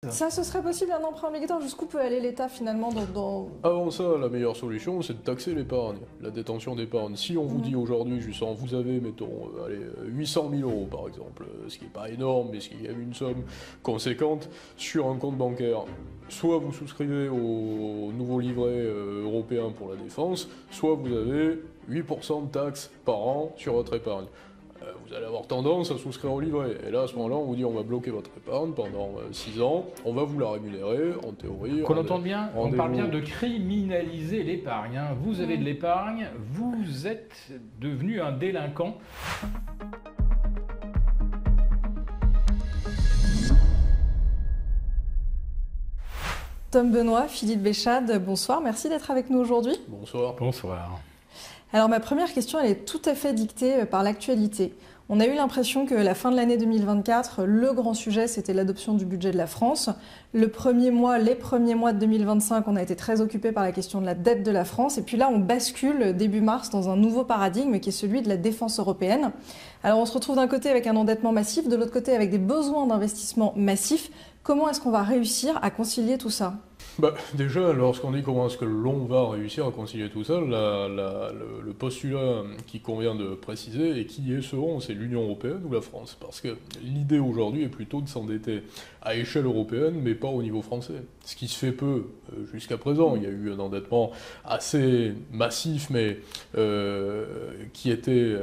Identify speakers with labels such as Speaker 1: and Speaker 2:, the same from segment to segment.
Speaker 1: Ça, ce serait possible un emprunt obligatoire? Jusqu'où peut aller l'État finalement
Speaker 2: Avant ça, la meilleure solution, c'est de taxer l'épargne, la détention d'épargne. Si on vous dit aujourd'hui, justement, vous avez, mettons, 800 000 euros par exemple, ce qui n'est pas énorme, mais ce qui est quand même une somme conséquente, sur un compte bancaire, soit vous souscrivez au nouveau livret européen pour la défense, soit vous avez 8% de taxes par an sur votre épargne. Vous allez avoir tendance à souscrire au livret. Et là, à ce moment-là, on vous dit on va bloquer votre épargne pendant 6 ans, on va vous la rémunérer, en théorie.
Speaker 3: Qu'on entende bien, on parle bien de criminaliser l'épargne. Hein. Vous avez de l'épargne, vous êtes devenu un délinquant.
Speaker 1: Tom Benoît, Philippe Béchade, bonsoir, merci d'être avec nous aujourd'hui.
Speaker 2: Bonsoir.
Speaker 3: Bonsoir.
Speaker 1: Alors ma première question, elle est tout à fait dictée par l'actualité. On a eu l'impression que la fin de l'année 2024, le grand sujet, c'était l'adoption du budget de la France. Les premiers mois de 2025, on a été très occupés par la question de la dette de la France. Et puis là, on bascule début mars dans un nouveau paradigme qui est celui de la défense européenne. Alors on se retrouve d'un côté avec un endettement massif, de l'autre côté avec des besoins d'investissement massifs. Comment est-ce qu'on va réussir à concilier tout ça ?
Speaker 2: Déjà, lorsqu'on dit comment est-ce que l'on va réussir à concilier tout ça, le postulat qui convient de préciser et qui est selon, c'est l'Union européenne ou la France. Parce que l'idée aujourd'hui est plutôt de s'endetter à échelle européenne, mais pas au niveau français. Ce qui se fait peu jusqu'à présent. Il y a eu un endettement assez massif, mais qui était,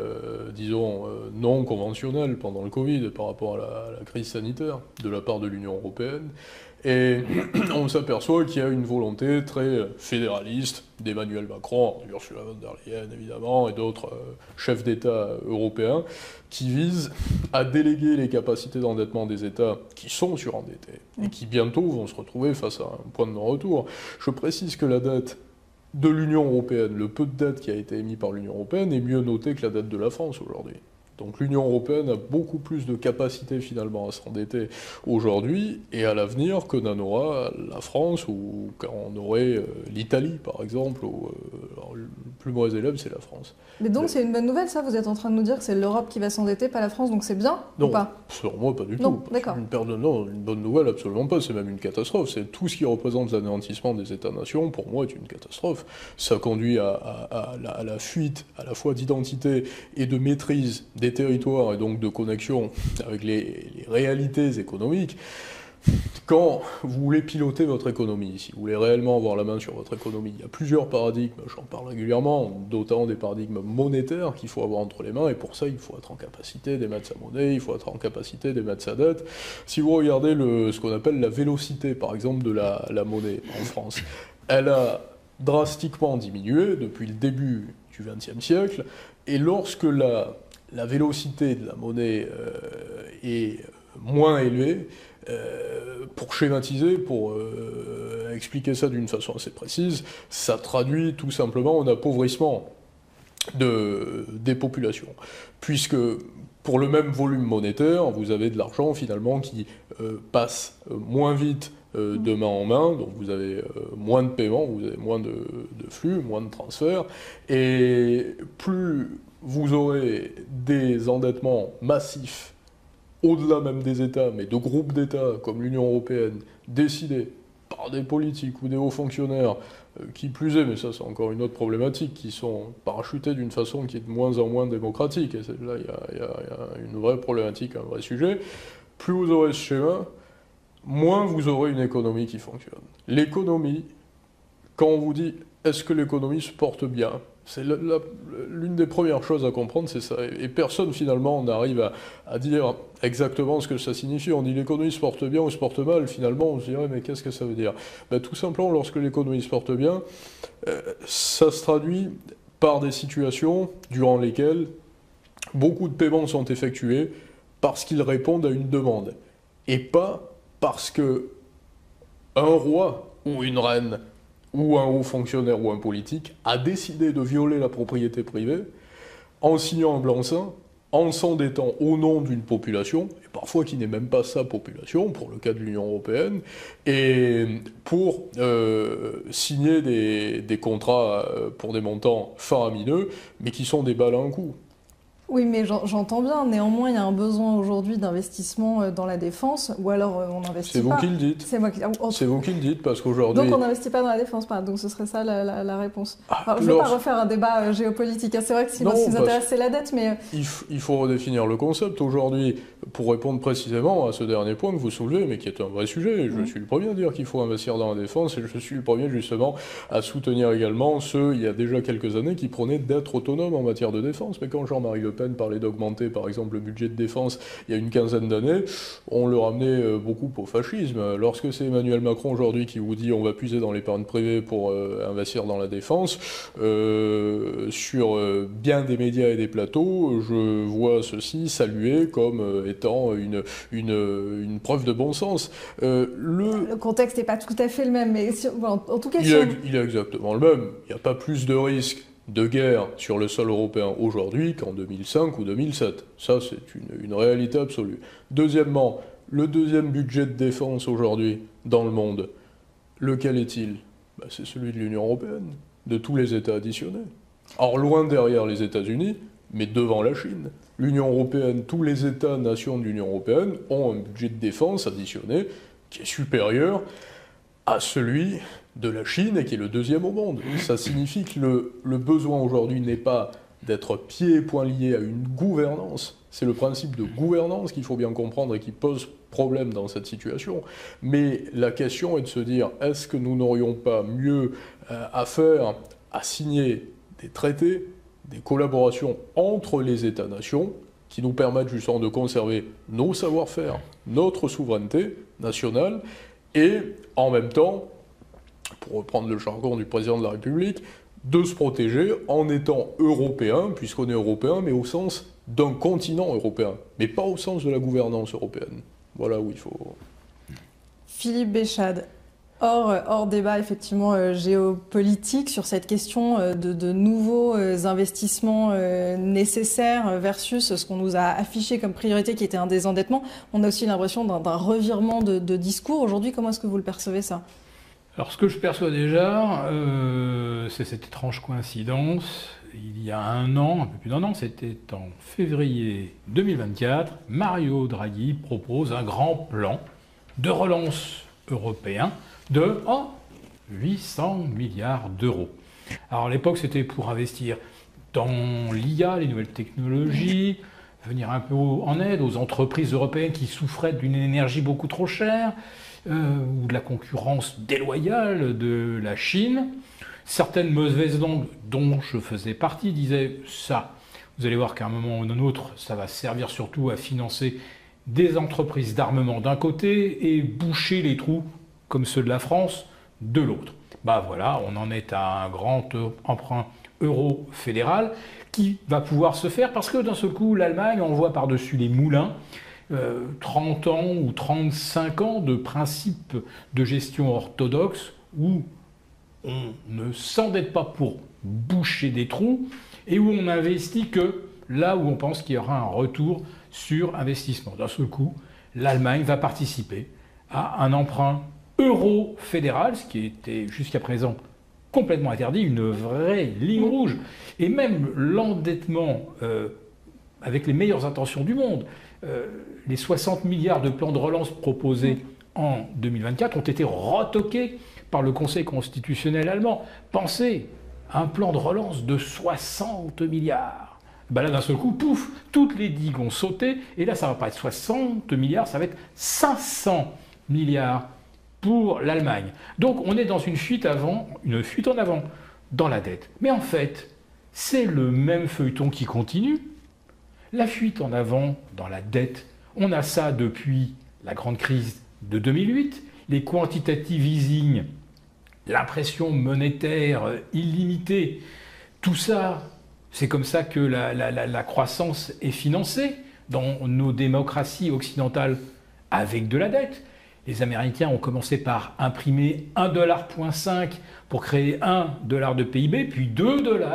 Speaker 2: disons, non conventionnel pendant le Covid par rapport à la crise sanitaire de la part de l'Union européenne. Et on s'aperçoit qu'il y a une volonté très fédéraliste d'Emmanuel Macron, d'Ursula von der Leyen évidemment, et d'autres chefs d'État européens, qui visent à déléguer les capacités d'endettement des États qui sont surendettés, et qui bientôt vont se retrouver face à un point de non-retour. Je précise que la dette de l'Union européenne, le peu de dette qui a été émis par l'Union européenne, est mieux noté que la dette de la France aujourd'hui. Donc l'Union européenne a beaucoup plus de capacité finalement à s'endetter aujourd'hui et à l'avenir que n'en aura la France ou qu'en aurait l'Italie par exemple. Alors, le plus mauvais élève c'est la France.
Speaker 1: Mais donc c'est une bonne nouvelle ça? Vous êtes en train de nous dire que c'est l'Europe qui va s'endetter, pas la France, donc c'est bien
Speaker 2: ou
Speaker 1: pas?
Speaker 2: Non, selon moi pas du
Speaker 1: non,
Speaker 2: tout.
Speaker 1: D'accord.
Speaker 2: Non, une bonne nouvelle absolument pas, c'est même une catastrophe. C'est tout ce qui représente l'anéantissement des États-nations, pour moi, est une catastrophe. Ça conduit à la fuite à la fois d'identité et de maîtrise des territoires et donc de connexion avec les réalités économiques. Quand vous voulez piloter votre économie, si vous voulez réellement avoir la main sur votre économie, il y a plusieurs paradigmes, j'en parle régulièrement, d'autant des paradigmes monétaires qu'il faut avoir entre les mains, et pour ça il faut être en capacité d'émettre sa monnaie, il faut être en capacité d'émettre sa dette. Si vous regardez ce qu'on appelle la vélocité, par exemple, de la monnaie en France, elle a drastiquement diminué depuis le début du XXe siècle, et lorsque la vélocité de la monnaie est moins élevée, pour schématiser, pour expliquer ça d'une façon assez précise, ça traduit tout simplement un appauvrissement des populations. Puisque pour le même volume monétaire, vous avez de l'argent finalement qui passe moins vite de main en main, donc vous avez moins de paiements, vous avez moins de flux, moins de transferts, et plus vous aurez des endettements massifs au-delà même des États, mais de groupes d'États comme l'Union européenne, décidés par des politiques ou des hauts fonctionnaires, qui plus est, mais ça c'est encore une autre problématique, qui sont parachutés d'une façon qui est de moins en moins démocratique, et là il y a une vraie problématique, un vrai sujet, plus vous aurez ce schéma, moins vous aurez une économie qui fonctionne. L'économie, quand on vous dit est-ce que l'économie se porte bien, c'est l'une des premières choses à comprendre, c'est ça. Et personne, finalement, n'arrive à dire exactement ce que ça signifie. On dit l'économie se porte bien ou se porte mal. Finalement, on se dirait, mais qu'est-ce que ça veut dire? Tout simplement, lorsque l'économie se porte bien, ça se traduit par des situations durant lesquelles beaucoup de paiements sont effectués parce qu'ils répondent à une demande. Et pas parce que un roi ou une reine ou un haut fonctionnaire ou un politique a décidé de violer la propriété privée en signant un blanc-seing, en s'endettant au nom d'une population, et parfois qui n'est même pas sa population, pour le cas de l'Union européenne, et pour signer des contrats pour des montants faramineux, mais qui sont des balles à un coup.
Speaker 1: Oui, mais j'entends bien. Néanmoins, il y a un besoin aujourd'hui d'investissement dans la défense, ou alors on n'investit pas.
Speaker 2: C'est vous qui le dites. C'est vous qui le dites, parce qu'aujourd'hui...
Speaker 1: Donc on n'investit pas dans la défense, donc ce serait ça la réponse. Alors, je ne vais pas refaire un débat géopolitique. C'est vrai que ce qui nous intéresse, c'est la dette, mais...
Speaker 2: Il faut redéfinir le concept aujourd'hui, pour répondre précisément à ce dernier point que vous soulevez, mais qui est un vrai sujet. Je suis le premier à dire qu'il faut investir dans la défense, et je suis le premier justement à soutenir également ceux, il y a déjà quelques années, qui prenaient d'être autonomes en matière de défense. Mais quand Jean-Marie Le Pen parlait d'augmenter, par exemple, le budget de défense il y a une quinzaine d'années, on le ramenait beaucoup au fascisme. Lorsque c'est Emmanuel Macron aujourd'hui qui vous dit on va puiser dans l'épargne privée pour investir dans la défense, sur bien des médias et des plateaux, je vois ceci salué comme étant une preuve de bon sens.
Speaker 1: Le contexte n'est pas tout à fait le même, mais en tout cas...
Speaker 2: Il est exactement le même. Il n'y a pas plus de risques de guerre sur le sol européen aujourd'hui qu'en 2005 ou 2007. Ça, c'est une réalité absolue. Deuxièmement, le deuxième budget de défense aujourd'hui dans le monde, lequel est-il ? C'est celui de l'Union européenne, de tous les États additionnés. Or, loin derrière les États-Unis, mais devant la Chine. L'Union européenne, tous les États-nations de l'Union européenne ont un budget de défense additionné qui est supérieur à celui de la Chine et qui est le deuxième au monde. Ça signifie que le besoin aujourd'hui n'est pas d'être pieds et poings liés à une gouvernance. C'est le principe de gouvernance qu'il faut bien comprendre et qui pose problème dans cette situation. Mais la question est de se dire, est-ce que nous n'aurions pas mieux à faire à signer des traités, des collaborations entre les États-nations qui nous permettent justement de conserver nos savoir-faire, notre souveraineté nationale, et en même temps, pour reprendre le jargon du président de la République, de se protéger en étant européen, puisqu'on est européen, mais au sens d'un continent européen, mais pas au sens de la gouvernance européenne. Voilà où il faut...
Speaker 1: Philippe Béchade, hors débat effectivement géopolitique sur cette question de nouveaux investissements nécessaires versus ce qu'on nous a affiché comme priorité qui était un désendettement. On a aussi l'impression d'un revirement de discours. Aujourd'hui, comment est-ce que vous le percevez ça ?
Speaker 3: Alors ce que je perçois déjà, c'est cette étrange coïncidence. Il y a un an, un peu plus d'un an, c'était en février 2024, Mario Draghi propose un grand plan de relance européen de 800 milliards d'euros. Alors à l'époque, c'était pour investir dans l'IA, les nouvelles technologies, venir un peu en aide aux entreprises européennes qui souffraient d'une énergie beaucoup trop chère, ou de la concurrence déloyale de la Chine. Certaines mauvaises langues, dont je faisais partie, disaient ça. Vous allez voir qu'à un moment ou un autre, ça va servir surtout à financer des entreprises d'armement d'un côté et boucher les trous, comme ceux de la France, de l'autre. Voilà, on en est à un grand emprunt euro fédéral qui va pouvoir se faire parce que d'un seul coup, l'Allemagne envoie par-dessus les moulins 30 ans ou 35 ans de principes de gestion orthodoxe où on ne s'endette pas pour boucher des trous et où on investit que là où on pense qu'il y aura un retour sur investissement. D'un seul coup, l'Allemagne va participer à un emprunt euro-fédéral, ce qui était jusqu'à présent complètement interdit, une vraie ligne rouge. Et même l'endettement avec les meilleures intentions du monde, les 60 milliards de plans de relance proposés en 2024 ont été retoqués par le Conseil constitutionnel allemand. Pensez, un plan de relance de 60 milliards. Là, d'un seul coup, pouf, toutes les digues ont sauté, et là, ça va pas être 60 milliards, ça va être 500 milliards pour l'Allemagne. Donc, on est dans une fuite en avant dans la dette. Mais en fait, c'est le même feuilleton qui continue. La fuite en avant dans la dette, on a ça depuis la grande crise de 2008, les quantitative easing, l'impression monétaire illimitée, tout ça, c'est comme ça que la croissance est financée dans nos démocraties occidentales avec de la dette. Les Américains ont commencé par imprimer 1,5 $ pour créer 1 $ de PIB, puis 2 $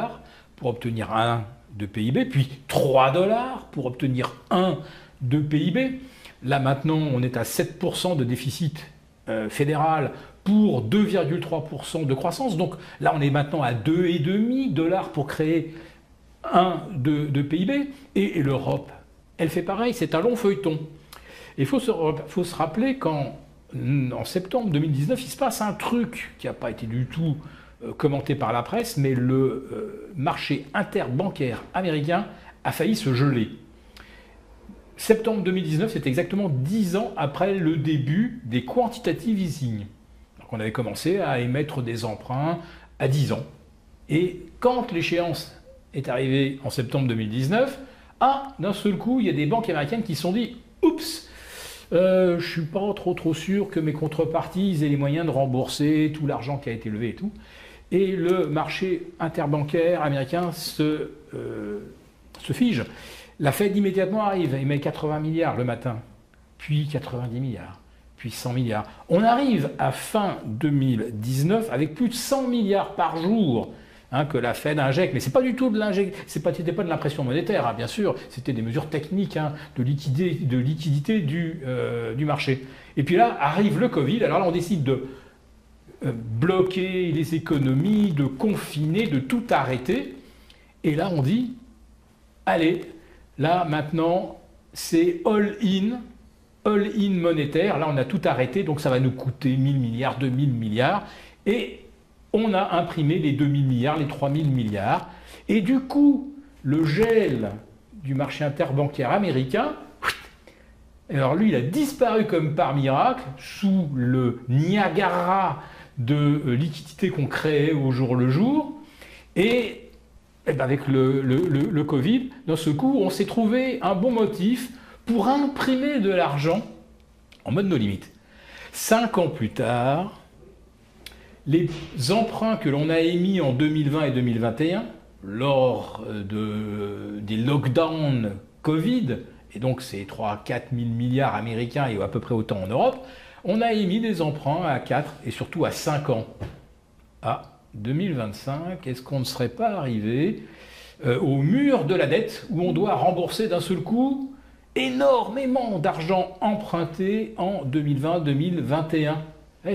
Speaker 3: pour obtenir 1 de PIB, puis 3 $ pour obtenir 1 de PIB. Là maintenant, on est à 7% de déficit fédéral pour 2,3% de croissance. Donc là, on est maintenant à 2,5 $ pour créer de PIB. Et l'Europe, elle fait pareil, c'est un long feuilleton. Il faut se rappeler qu'en septembre 2019, il se passe un truc qui n'a pas été du tout commenté par la presse, mais le marché interbancaire américain a failli se geler. Septembre 2019, c'est exactement 10 ans après le début des quantitative easing. Donc on avait commencé à émettre des emprunts à 10 ans. Et quand l'échéance est arrivée en septembre 2019, d'un seul coup, il y a des banques américaines qui se sont dit « Oups, je ne suis pas trop sûr que mes contreparties aient les moyens de rembourser tout l'argent qui a été levé et tout. » Et le marché interbancaire américain se fige. La Fed immédiatement arrive, il met 80 milliards le matin, puis 90 milliards, puis 100 milliards. On arrive à fin 2019 avec plus de 100 milliards par jour que la Fed injecte. Mais ce n'est pas du tout de l'injection, c'était pas de l'impression monétaire, bien sûr, c'était des mesures techniques de liquidité du marché. Et puis là arrive le Covid, alors là on décide de bloquer les économies, de confiner, de tout arrêter. Et là, on dit, allez, là, maintenant, c'est all-in monétaire. Là, on a tout arrêté, donc ça va nous coûter 1000 milliards, 2000 milliards. Et on a imprimé les 2000 milliards, les 3000 milliards. Et du coup, le gel du marché interbancaire américain, alors lui, il a disparu comme par miracle sous le Niagara de liquidité qu'on créait au jour le jour. Et avec le Covid, dans ce coup, on s'est trouvé un bon motif pour imprimer de l'argent en mode no limit. 5 ans plus tard, les emprunts que l'on a émis en 2020 et 2021, lors des lockdowns Covid, et donc c'est 3 000 à 4 000 milliards américains et à peu près autant en Europe, on a émis des emprunts à 4 et surtout à 5 ans. À 2025, est-ce qu'on ne serait pas arrivé au mur de la dette où on doit rembourser d'un seul coup énormément d'argent emprunté en 2020-2021 ?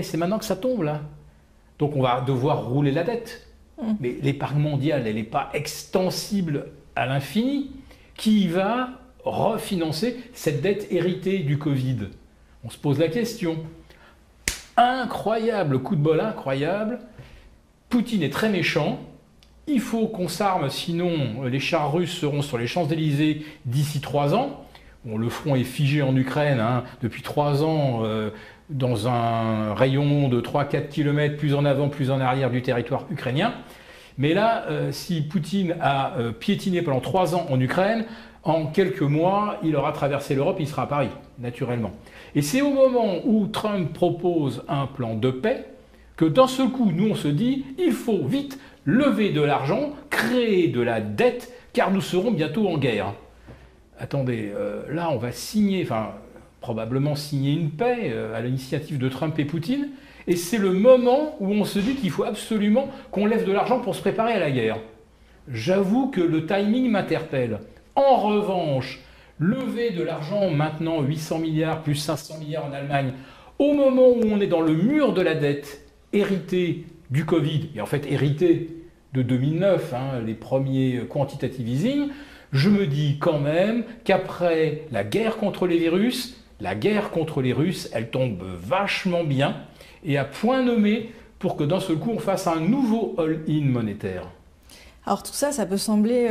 Speaker 3: C'est maintenant que ça tombe là. Donc on va devoir rouler la dette. Mais l'épargne mondiale, elle n'est pas extensible à l'infini. Qui va refinancer cette dette héritée du Covid ? On se pose la question. Incroyable, coup de bol incroyable. Poutine est très méchant. Il faut qu'on s'arme, sinon les chars russes seront sur les Champs-Élysées d'ici 3 ans. Bon, le front est figé en Ukraine depuis 3 ans, dans un rayon de 3-4 km, plus en avant, plus en arrière du territoire ukrainien. Mais là, si Poutine a piétiné pendant 3 ans en Ukraine, en quelques mois, il aura traversé l'Europe, il sera à Paris, naturellement. Et c'est au moment où Trump propose un plan de paix que d'un seul coup, nous, on se dit, il faut vite lever de l'argent, créer de la dette, car nous serons bientôt en guerre. Attendez, là, on va probablement signer une paix à l'initiative de Trump et Poutine, et c'est le moment où on se dit qu'il faut absolument qu'on lève de l'argent pour se préparer à la guerre. J'avoue que le timing m'interpelle. En revanche, lever de l'argent maintenant, 800 milliards plus 500 milliards en Allemagne, au moment où on est dans le mur de la dette héritée du Covid, et en fait héritée de 2009, les premiers quantitative easing, je me dis quand même qu'après la guerre contre les virus, la guerre contre les Russes, elle tombe vachement bien et à point nommé pour que d'un seul coup on fasse un nouveau all-in monétaire.
Speaker 1: Alors tout ça, ça peut sembler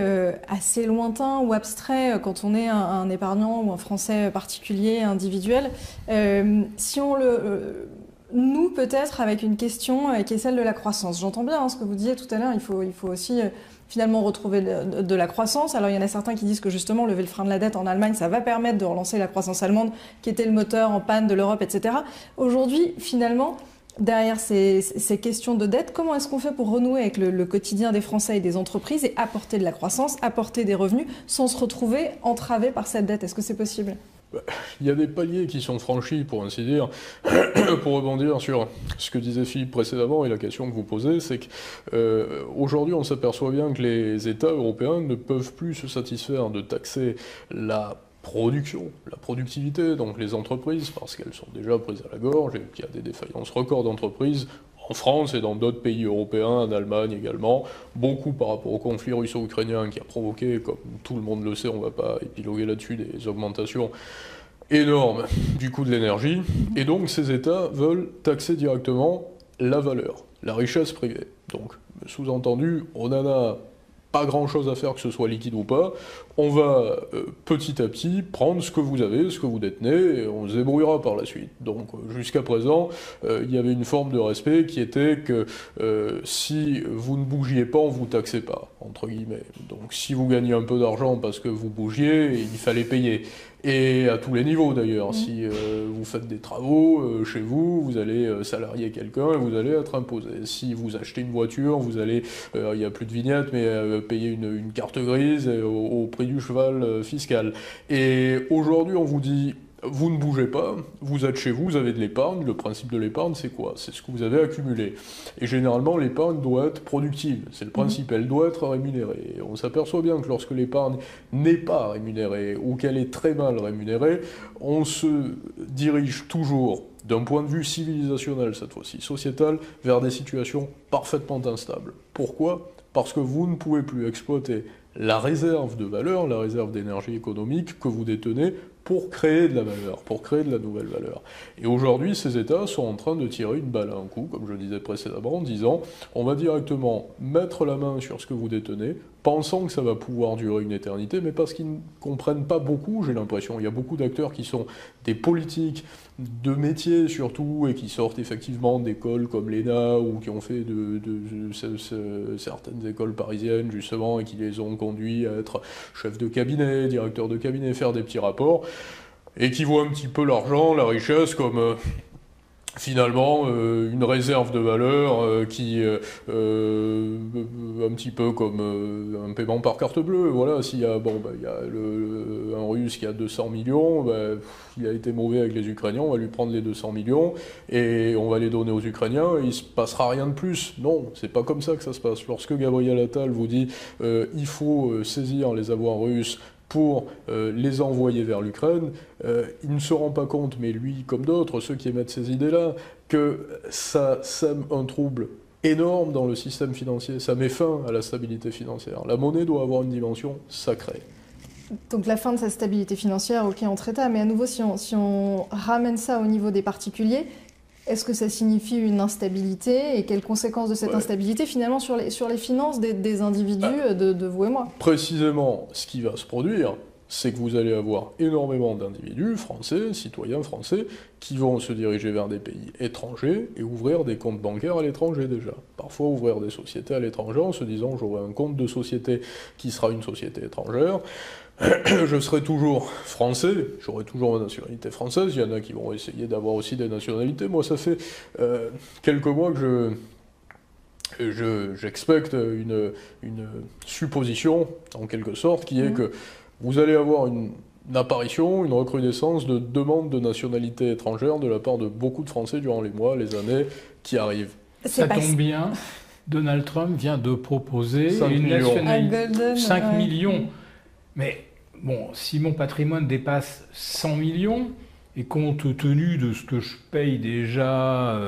Speaker 1: assez lointain ou abstrait quand on est un épargnant ou un Français particulier, individuel. Si on nous peut-être avec une question qui est celle de la croissance. J'entends bien ce que vous disiez tout à l'heure, il faut aussi finalement retrouver de la croissance. Alors il y en a certains qui disent que justement lever le frein de la dette en Allemagne, ça va permettre de relancer la croissance allemande qui était le moteur en panne de l'Europe, etc. Aujourd'hui, finalement, derrière ces questions de dette, comment est-ce qu'on fait pour renouer avec le quotidien des Français et des entreprises et apporter de la croissance, apporter des revenus sans se retrouver entravé par cette dette ? Est-ce que c'est possible ?
Speaker 2: Il y a des paliers qui sont franchis, pour ainsi dire. Pour rebondir sur ce que disait Philippe précédemment et la question que vous posez, c'est qu'aujourd'hui on s'aperçoit bien que les États européens ne peuvent plus se satisfaire de taxer la production, la productivité, donc les entreprises, parce qu'elles sont déjà prises à la gorge et qu'il y a des défaillances records d'entreprises en France et dans d'autres pays européens, en Allemagne également, beaucoup par rapport au conflit russo-ukrainien qui a provoqué, comme tout le monde le sait, on ne va pas épiloguer là-dessus, des augmentations énormes du coût de l'énergie. Et donc ces États veulent taxer directement la valeur, la richesse privée. Donc, sous-entendu, on en a pas grand-chose à faire, que ce soit liquide ou pas. On va petit à petit prendre ce que vous avez, ce que vous détenez, et on se débrouillera par la suite. Donc jusqu'à présent, il y avait une forme de respect qui était que si vous ne bougiez pas, on vous taxait pas, entre guillemets. Donc si vous gagnez un peu d'argent parce que vous bougiez, il fallait payer. Et à tous les niveaux d'ailleurs. Si vous faites des travaux chez vous, vous allez salarier quelqu'un et vous allez être imposé. Si vous achetez une voiture, vous allez, il n'y a plus de vignette, mais payer une carte grise au prix du cheval fiscal. Et aujourd'hui, on vous dit, vous ne bougez pas, vous êtes chez vous, vous avez de l'épargne. Le principe de l'épargne, c'est quoi? C'est ce que vous avez accumulé. Et généralement, l'épargne doit être productive. C'est le principe, elle doit être rémunérée. Et on s'aperçoit bien que lorsque l'épargne n'est pas rémunérée ou qu'elle est très mal rémunérée, on se dirige toujours, d'un point de vue civilisationnel cette fois-ci, sociétal, vers des situations parfaitement instables. Pourquoi? Parce que vous ne pouvez plus exploiter la réserve de valeur, la réserve d'énergie économique que vous détenez pour créer de la valeur, pour créer de la nouvelle valeur. Et aujourd'hui, ces États sont en train de tirer une balle à un coup, comme je le disais précédemment, en disant on va directement mettre la main sur ce que vous détenez, pensant que ça va pouvoir durer une éternité, mais parce qu'ils ne comprennent pas beaucoup, j'ai l'impression. Il y a beaucoup d'acteurs qui sont des politiques de métier surtout, et qui sortent effectivement d'écoles comme l'ENA, ou qui ont fait certaines écoles parisiennes, justement, et qui les ont conduits à être chefs de cabinet, directeurs de cabinet, faire des petits rapports, et qui voient un petit peu l'argent, la richesse, comme finalement une réserve de valeur qui un petit peu comme un paiement par carte bleue. Voilà, s'il y a il y a un Russe qui a 200 millions, il a été mauvais avec les Ukrainiens, on va lui prendre les 200 millions et on va les donner aux Ukrainiens et il se passera rien de plus. Non, c'est pas comme ça que ça se passe. Lorsque Gabriel Attal vous dit il faut saisir les avoirs russes pour les envoyer vers l'Ukraine, il ne se rend pas compte, mais lui comme d'autres, ceux qui émettent ces idées-là, que ça sème un trouble énorme dans le système financier, ça met fin à la stabilité financière. La monnaie doit avoir une dimension sacrée.
Speaker 1: Donc la fin de sa stabilité financière, ok, entre États, mais à nouveau, si on ramène ça au niveau des particuliers, est-ce que ça signifie une instabilité et quelles conséquences de cette instabilité finalement sur les finances des individus, de vous et moi?
Speaker 2: Précisément, ce qui va se produire, c'est que vous allez avoir énormément d'individus français, citoyens français, qui vont se diriger vers des pays étrangers et ouvrir des comptes bancaires à l'étranger déjà. Parfois ouvrir des sociétés à l'étranger en se disant j'aurai un compte de société qui sera une société étrangère. Je serai toujours français, j'aurai toujours ma nationalité française, il y en a qui vont essayer d'avoir aussi des nationalités. Moi, ça fait quelques mois que j'expecte une supposition, en quelque sorte, qui est que vous allez avoir une apparition, une recrudescence de demandes de nationalité étrangère de la part de beaucoup de Français durant les mois, les années qui arrivent.
Speaker 3: Ça tombe bien, Donald Trump vient de proposer une nationalité... 5 millions. Mais bon, si mon patrimoine dépasse 100 millions, et compte tenu de ce que je paye déjà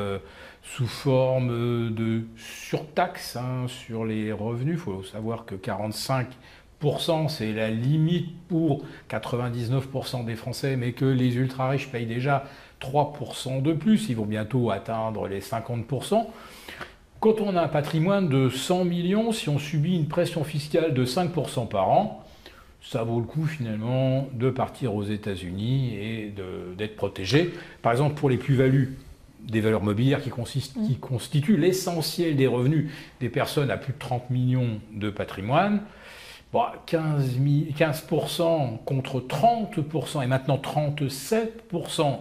Speaker 3: sous forme de surtaxe sur les revenus, il faut savoir que 45%, c'est la limite pour 99% des Français, mais que les ultra-riches payent déjà 3% de plus, ils vont bientôt atteindre les 50%. Quand on a un patrimoine de 100 millions, si on subit une pression fiscale de 5% par an, ça vaut le coup finalement de partir aux États-Unis et d'être protégé. Par exemple, pour les plus-values des valeurs mobilières qui constituent l'essentiel des revenus des personnes à plus de 30 millions de patrimoine, 15% contre 30% et maintenant 37%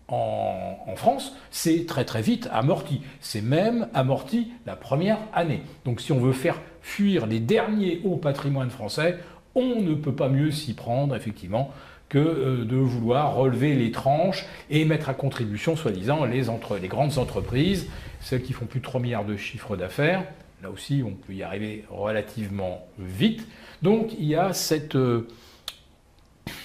Speaker 3: en France, c'est très très vite amorti. C'est même amorti la première année. Donc si on veut faire fuir les derniers hauts patrimoines français, on ne peut pas mieux s'y prendre, effectivement, que de vouloir relever les tranches et mettre à contribution, soi-disant, les grandes entreprises, celles qui font plus de 3 milliards de chiffre d'affaires. Là aussi, on peut y arriver relativement vite. Donc, il y a cette...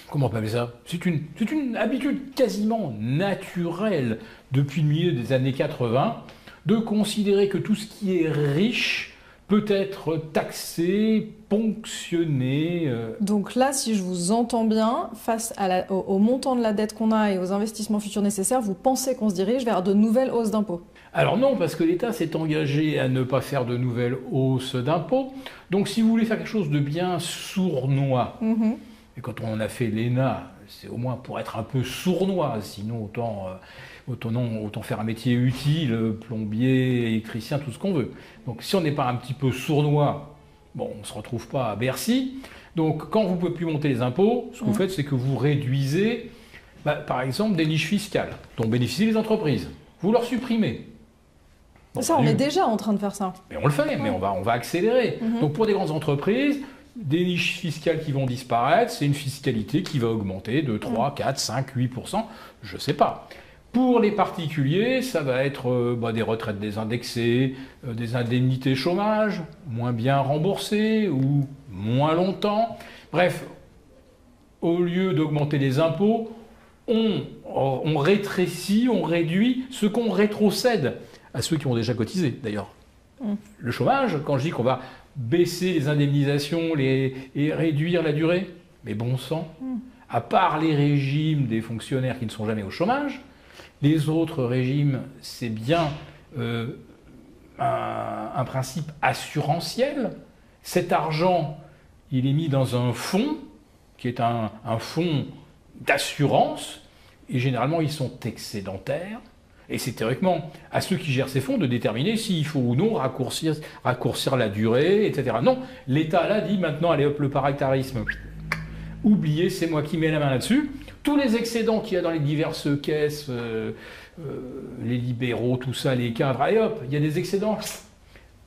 Speaker 3: comment on peut appeler ça? C'est une habitude quasiment naturelle depuis le milieu des années 80 de considérer que tout ce qui est riche peut être taxé, ponctionné.
Speaker 1: Donc là, si je vous entends bien, face au montant de la dette qu'on a et aux investissements futurs nécessaires, vous pensez qu'on se dirige vers de nouvelles hausses d'impôts?
Speaker 3: Alors non, parce que l'État s'est engagé à ne pas faire de nouvelles hausses d'impôts. Donc si vous voulez faire quelque chose de bien sournois, et quand on a fait l'ENA, c'est au moins pour être un peu sournois, sinon autant faire un métier utile, plombier, électricien, tout ce qu'on veut. Donc si on n'est pas un petit peu sournois, bon, on ne se retrouve pas à Bercy. Donc quand vous ne pouvez plus monter les impôts, ce que vous faites, c'est que vous réduisez, par exemple, des niches fiscales dont bénéficient les entreprises. Vous leur supprimez. Bon,
Speaker 1: ça, on est déjà en train de faire ça.
Speaker 3: Mais on le fait, mais on va accélérer. Donc pour des grandes entreprises, des niches fiscales qui vont disparaître, c'est une fiscalité qui va augmenter de 3, 4, 5, 8%, je ne sais pas. Pour les particuliers, ça va être des retraites désindexées, des indemnités chômage, moins bien remboursées ou moins longtemps. Bref, au lieu d'augmenter les impôts, on rétrécit, on réduit ce qu'on rétrocède à ceux qui ont déjà cotisé, d'ailleurs. Le chômage, quand je dis qu'on va baisser les indemnisations et réduire la durée, mais bon sang, à part les régimes des fonctionnaires qui ne sont jamais au chômage, les autres régimes, c'est bien un principe assurantiel. Cet argent, il est mis dans un fonds, qui est un fonds d'assurance, et généralement, ils sont excédentaires. Et c'est théoriquement à ceux qui gèrent ces fonds de déterminer s'il faut ou non raccourcir la durée, etc. Non, l'État là dit maintenant, allez hop, le paritarisme, oubliez, c'est moi qui mets la main là-dessus. Tous les excédents qu'il y a dans les diverses caisses, les libéraux, tout ça, les cadres, allez hop, il y a des excédents,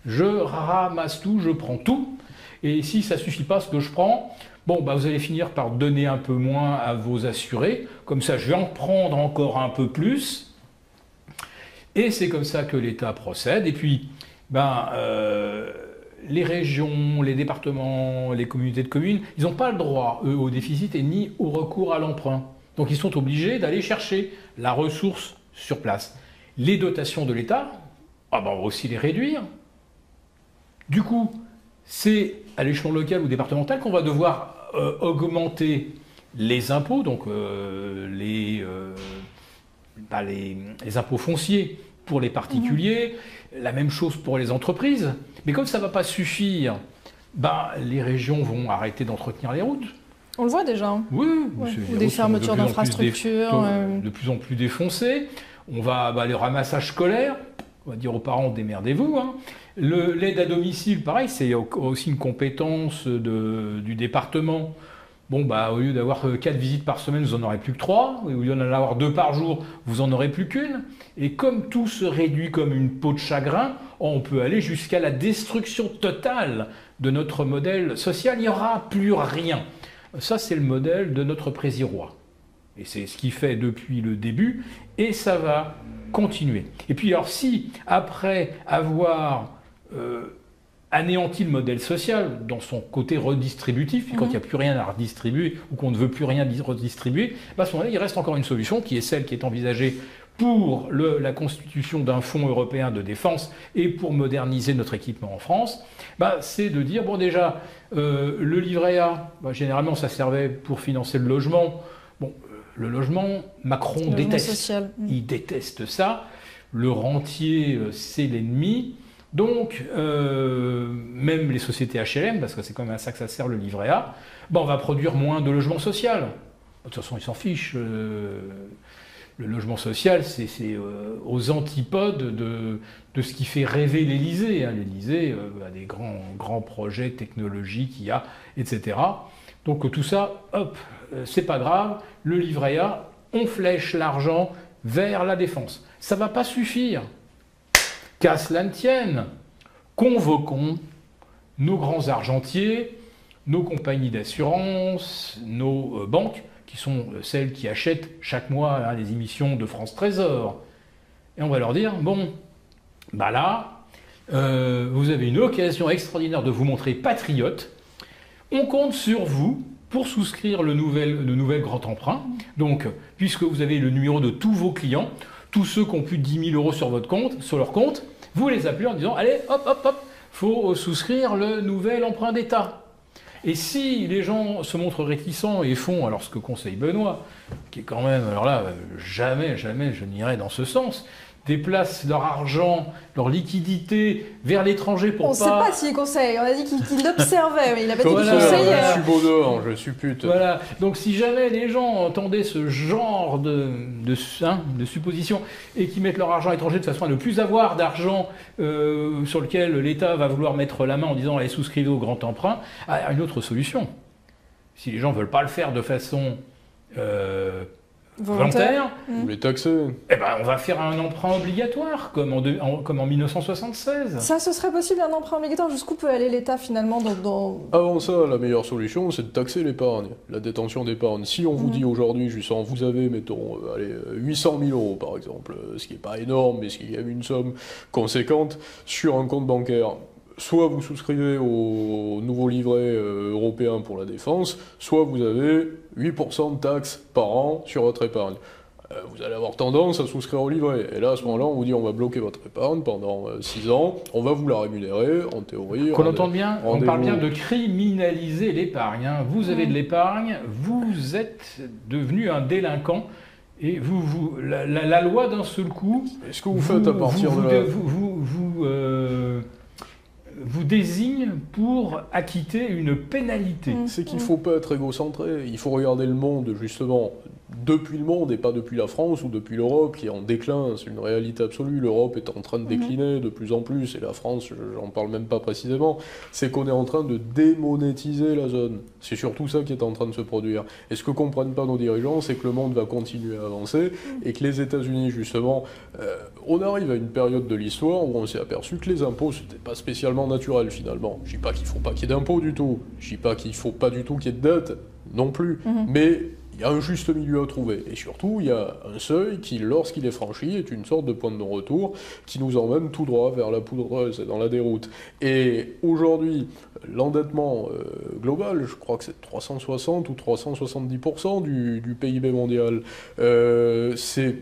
Speaker 3: je ramasse tout, je prends tout. Et si ça ne suffit pas ce que je prends, bon, vous allez finir par donner un peu moins à vos assurés, comme ça je vais en prendre encore un peu plus. Et c'est comme ça que l'État procède. Et puis, les régions, les départements, les communautés de communes, ils n'ont pas le droit, eux, au déficit et ni au recours à l'emprunt. Donc ils sont obligés d'aller chercher la ressource sur place. Les dotations de l'État, on va aussi les réduire. Du coup, c'est à l'échelon local ou départemental qu'on va devoir augmenter les impôts, donc les impôts fonciers pour les particuliers, la même chose pour les entreprises. Mais comme ça ne va pas suffire, les régions vont arrêter d'entretenir les routes.
Speaker 1: On le voit déjà. Hein.
Speaker 3: Oui,
Speaker 1: ou des fermetures d'infrastructures.
Speaker 3: De plus en plus défoncées. On va le ramassage scolaire, on va dire aux parents, démerdez-vous. Hein. L'aide à domicile, pareil, c'est aussi une compétence du département. Bon, au lieu d'avoir 4 visites par semaine, vous n'en aurez plus que 3. Au lieu d'en avoir 2 par jour, vous n'en aurez plus qu'une. Et comme tout se réduit comme une peau de chagrin, on peut aller jusqu'à la destruction totale de notre modèle social. Il n'y aura plus rien. Ça, c'est le modèle de notre président. Et c'est ce qu'il fait depuis le début. Et ça va continuer. Et puis, alors, si, après avoir anéanti le modèle social dans son côté redistributif, puis quand il n'y a plus rien à redistribuer ou qu'on ne veut plus rien redistribuer, à ce moment-là, il reste encore une solution qui est celle qui est envisagée pour la constitution d'un fonds européen de défense et pour moderniser notre équipement en France. C'est de dire, bon déjà, le livret A, généralement ça servait pour financer le logement. Bon, le logement, Macron déteste. Il déteste ça. Le rentier, c'est l'ennemi. Donc, même les sociétés HLM, parce que c'est quand même à ça que ça sert le livret A, on va produire moins de logements sociaux. De toute façon, ils s'en fichent. Le logement social, c'est aux antipodes de ce qui fait rêver l'Élysée. Hein. L'Élysée a des grands projets technologiques qu'il y a, etc. Donc tout ça, hop, c'est pas grave. Le livret A, on flèche l'argent vers la défense. Ça ne va pas suffire. Qu'à cela ne tienne, convoquons nos grands argentiers, nos compagnies d'assurance, nos banques, qui sont celles qui achètent chaque mois les émissions de France Trésor. Et on va leur dire, bon, là, vous avez une occasion extraordinaire de vous montrer patriote. On compte sur vous pour souscrire le nouvel grand emprunt. Donc, puisque vous avez le numéro de tous vos clients, tous ceux qui ont plus de 10 000 euros sur leur compte, vous les appelez en disant « Allez, hop, hop, hop, faut souscrire le nouvel emprunt d'État ». Et si les gens se montrent réticents et font, alors ce que conseille Benoît, qui est quand même, alors là, jamais je n'irai dans ce sens, déplacent leur argent, leur liquidité vers l'étranger pour
Speaker 1: on ne sait pas s'il conseille, on a dit qu'il observait, mais il n'a pas dit qu'il conseillait.
Speaker 2: Je suis beau dehors, je suis pute.
Speaker 3: Voilà, donc si jamais les gens entendaient ce genre de supposition et qui mettent leur argent à l'étranger de façon à ne plus avoir d'argent sur lequel l'État va vouloir mettre la main en disant « allez, souscrivez au grand emprunt », il y a une autre solution. Si les gens ne veulent pas le faire de façon volontaire,
Speaker 2: vous les taxez.
Speaker 3: Eh ben, on va faire un emprunt obligatoire, comme en 1976.
Speaker 1: Ça, ce serait possible, un emprunt obligatoire? Jusqu'où peut aller l'État, finalement,
Speaker 2: Avant ça, la meilleure solution, c'est de taxer l'épargne, la détention d'épargne. Si on vous dit aujourd'hui, justement, vous avez, mettons, 800 000 euros, par exemple, ce qui n'est pas énorme, mais ce qui est quand même une somme conséquente, sur un compte bancaire, soit vous souscrivez au nouveau livret européen pour la défense, soit vous avez 8% de taxes par an sur votre épargne. Vous allez avoir tendance à souscrire au livret. Et là, à ce moment-là, on vous dit on va bloquer votre épargne pendant 6 ans, on va vous la rémunérer, en théorie.
Speaker 3: Qu'on entende bien, on parle bien de criminaliser l'épargne. Hein. Vous avez de l'épargne, vous êtes devenu un délinquant. Et la loi d'un seul coup...
Speaker 2: Est-ce que vous faites à partir de là
Speaker 3: vous désigne pour acquitter une pénalité.
Speaker 2: C'est qu'il ne faut pas être égocentré, il faut regarder le monde justement depuis le monde et pas depuis la France ou depuis l'Europe qui est en déclin, c'est une réalité absolue, l'Europe est en train de décliner de plus en plus et la France, j'en parle même pas précisément, c'est qu'on est en train de démonétiser la zone, c'est surtout ça qui est en train de se produire. Et ce que comprennent pas nos dirigeants, c'est que le monde va continuer à avancer et que les États-Unis justement, on arrive à une période de l'histoire où on s'est aperçu que les impôts c'était pas spécialement naturel finalement. Je dis pas qu'il faut pas qu'il y ait d'impôts du tout, je dis pas qu'il faut pas du tout qu'il y ait de dette non plus, mais il y a un juste milieu à trouver. Et surtout, il y a un seuil qui, lorsqu'il est franchi, est une sorte de point de non-retour qui nous emmène tout droit vers la poudreuse et dans la déroute. Et aujourd'hui, l'endettement global, je crois que c'est 360 ou 370% du PIB mondial. C'est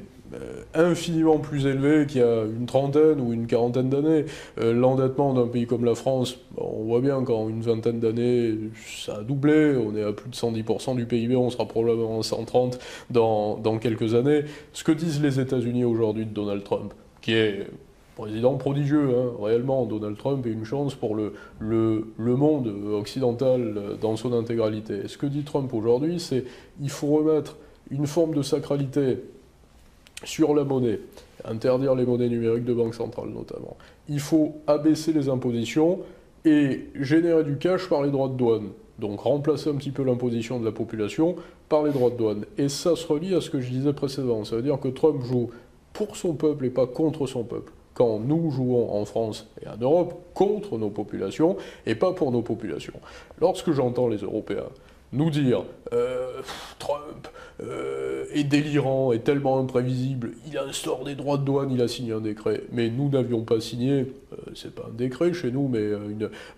Speaker 2: infiniment plus élevé qu'il y a une trentaine ou une quarantaine d'années. L'endettement d'un pays comme la France, on voit bien qu'en une vingtaine d'années, ça a doublé, on est à plus de 110% du PIB, on sera probablement à 130 dans quelques années. Ce que disent les États-Unis aujourd'hui de Donald Trump, qui est président prodigieux, hein, réellement, Donald Trump est une chance pour le monde occidental dans son intégralité. Ce que dit Trump aujourd'hui, c'est qu'il faut remettre une forme de sacralité sur la monnaie, interdire les monnaies numériques de banque centrale notamment. Il faut abaisser les impositions et générer du cash par les droits de douane. Donc remplacer un petit peu l'imposition de la population par les droits de douane. Et ça se relie à ce que je disais précédemment. Ça veut dire que Trump joue pour son peuple et pas contre son peuple. Quand nous jouons en France et en Europe contre nos populations et pas pour nos populations. Lorsque j'entends les Européens nous dire Trump est délirant, est tellement imprévisible, il instaure des droits de douane, il a signé un décret. Mais nous n'avions pas signé, c'est pas un décret chez nous, mais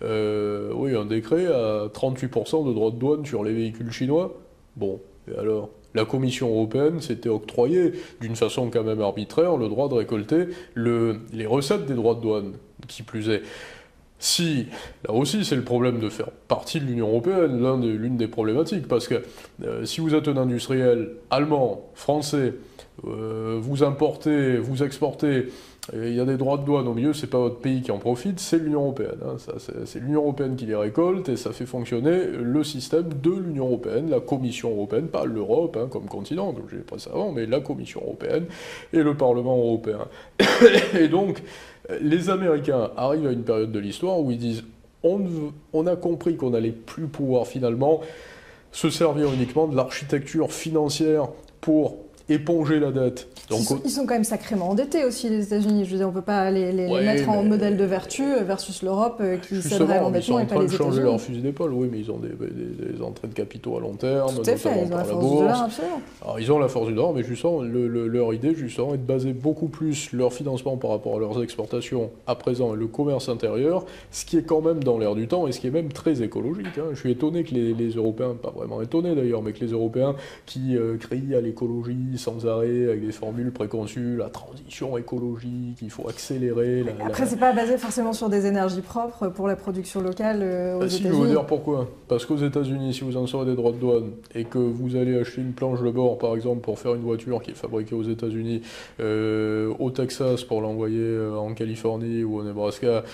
Speaker 2: un décret à 38% de droits de douane sur les véhicules chinois. Bon, et alors la Commission européenne s'était octroyée, d'une façon quand même arbitraire, le droit de récolter les recettes des droits de douane, qui plus est. Si, là aussi c'est le problème de faire partie de l'Union européenne, l'une des problématiques, parce que si vous êtes un industriel allemand, français, vous importez, vous exportez, il y a des droits de douane au milieu, c'est pas votre pays qui en profite, c'est l'Union européenne. Hein, c'est l'Union européenne qui les récolte et ça fait fonctionner le système de l'Union européenne, la Commission européenne, pas l'Europe hein, comme continent, comme j'ai dit avant, mais la Commission européenne et le Parlement européen. Et donc, les Américains arrivent à une période de l'histoire où ils disent on a compris qu'on n'allait plus pouvoir finalement se servir uniquement de l'architecture financière pour éponger la dette. Donc,
Speaker 1: ils sont quand même sacrément endettés aussi, les États-Unis. Je veux dire, on ne peut pas les mettre en modèle de vertu versus l'Europe qui céderait à l'endettement et pas les États-Unis. Ils sont en train de changer
Speaker 2: leur fusil d'épaule, oui, mais ils ont des entrées de capitaux à long terme,
Speaker 1: tout à fait, ils ont la force du dollar, absolument.
Speaker 2: Alors, ils ont la force du dollar, mais justement, leur idée justement est de baser beaucoup plus leur financement par rapport à leurs exportations à présent et le commerce intérieur, ce qui est quand même dans l'air du temps et ce qui est même très écologique. Hein. Je suis étonné que les Européens, pas vraiment étonné d'ailleurs, mais que les Européens qui crient à l'écologie, dit sans arrêt, avec des formules préconçues, la transition écologique, il faut accélérer.
Speaker 1: Après, c'est pas basé forcément sur des énergies propres pour la production locale aux
Speaker 2: Si,
Speaker 1: États-Unis.
Speaker 2: je vais vous dire pourquoi. Parce qu'aux États-Unis, si vous en sortez des droits de douane et que vous allez acheter une planche de bord, par exemple, pour faire une voiture qui est fabriquée aux États-Unis, au Texas pour l'envoyer en Californie ou au Nebraska,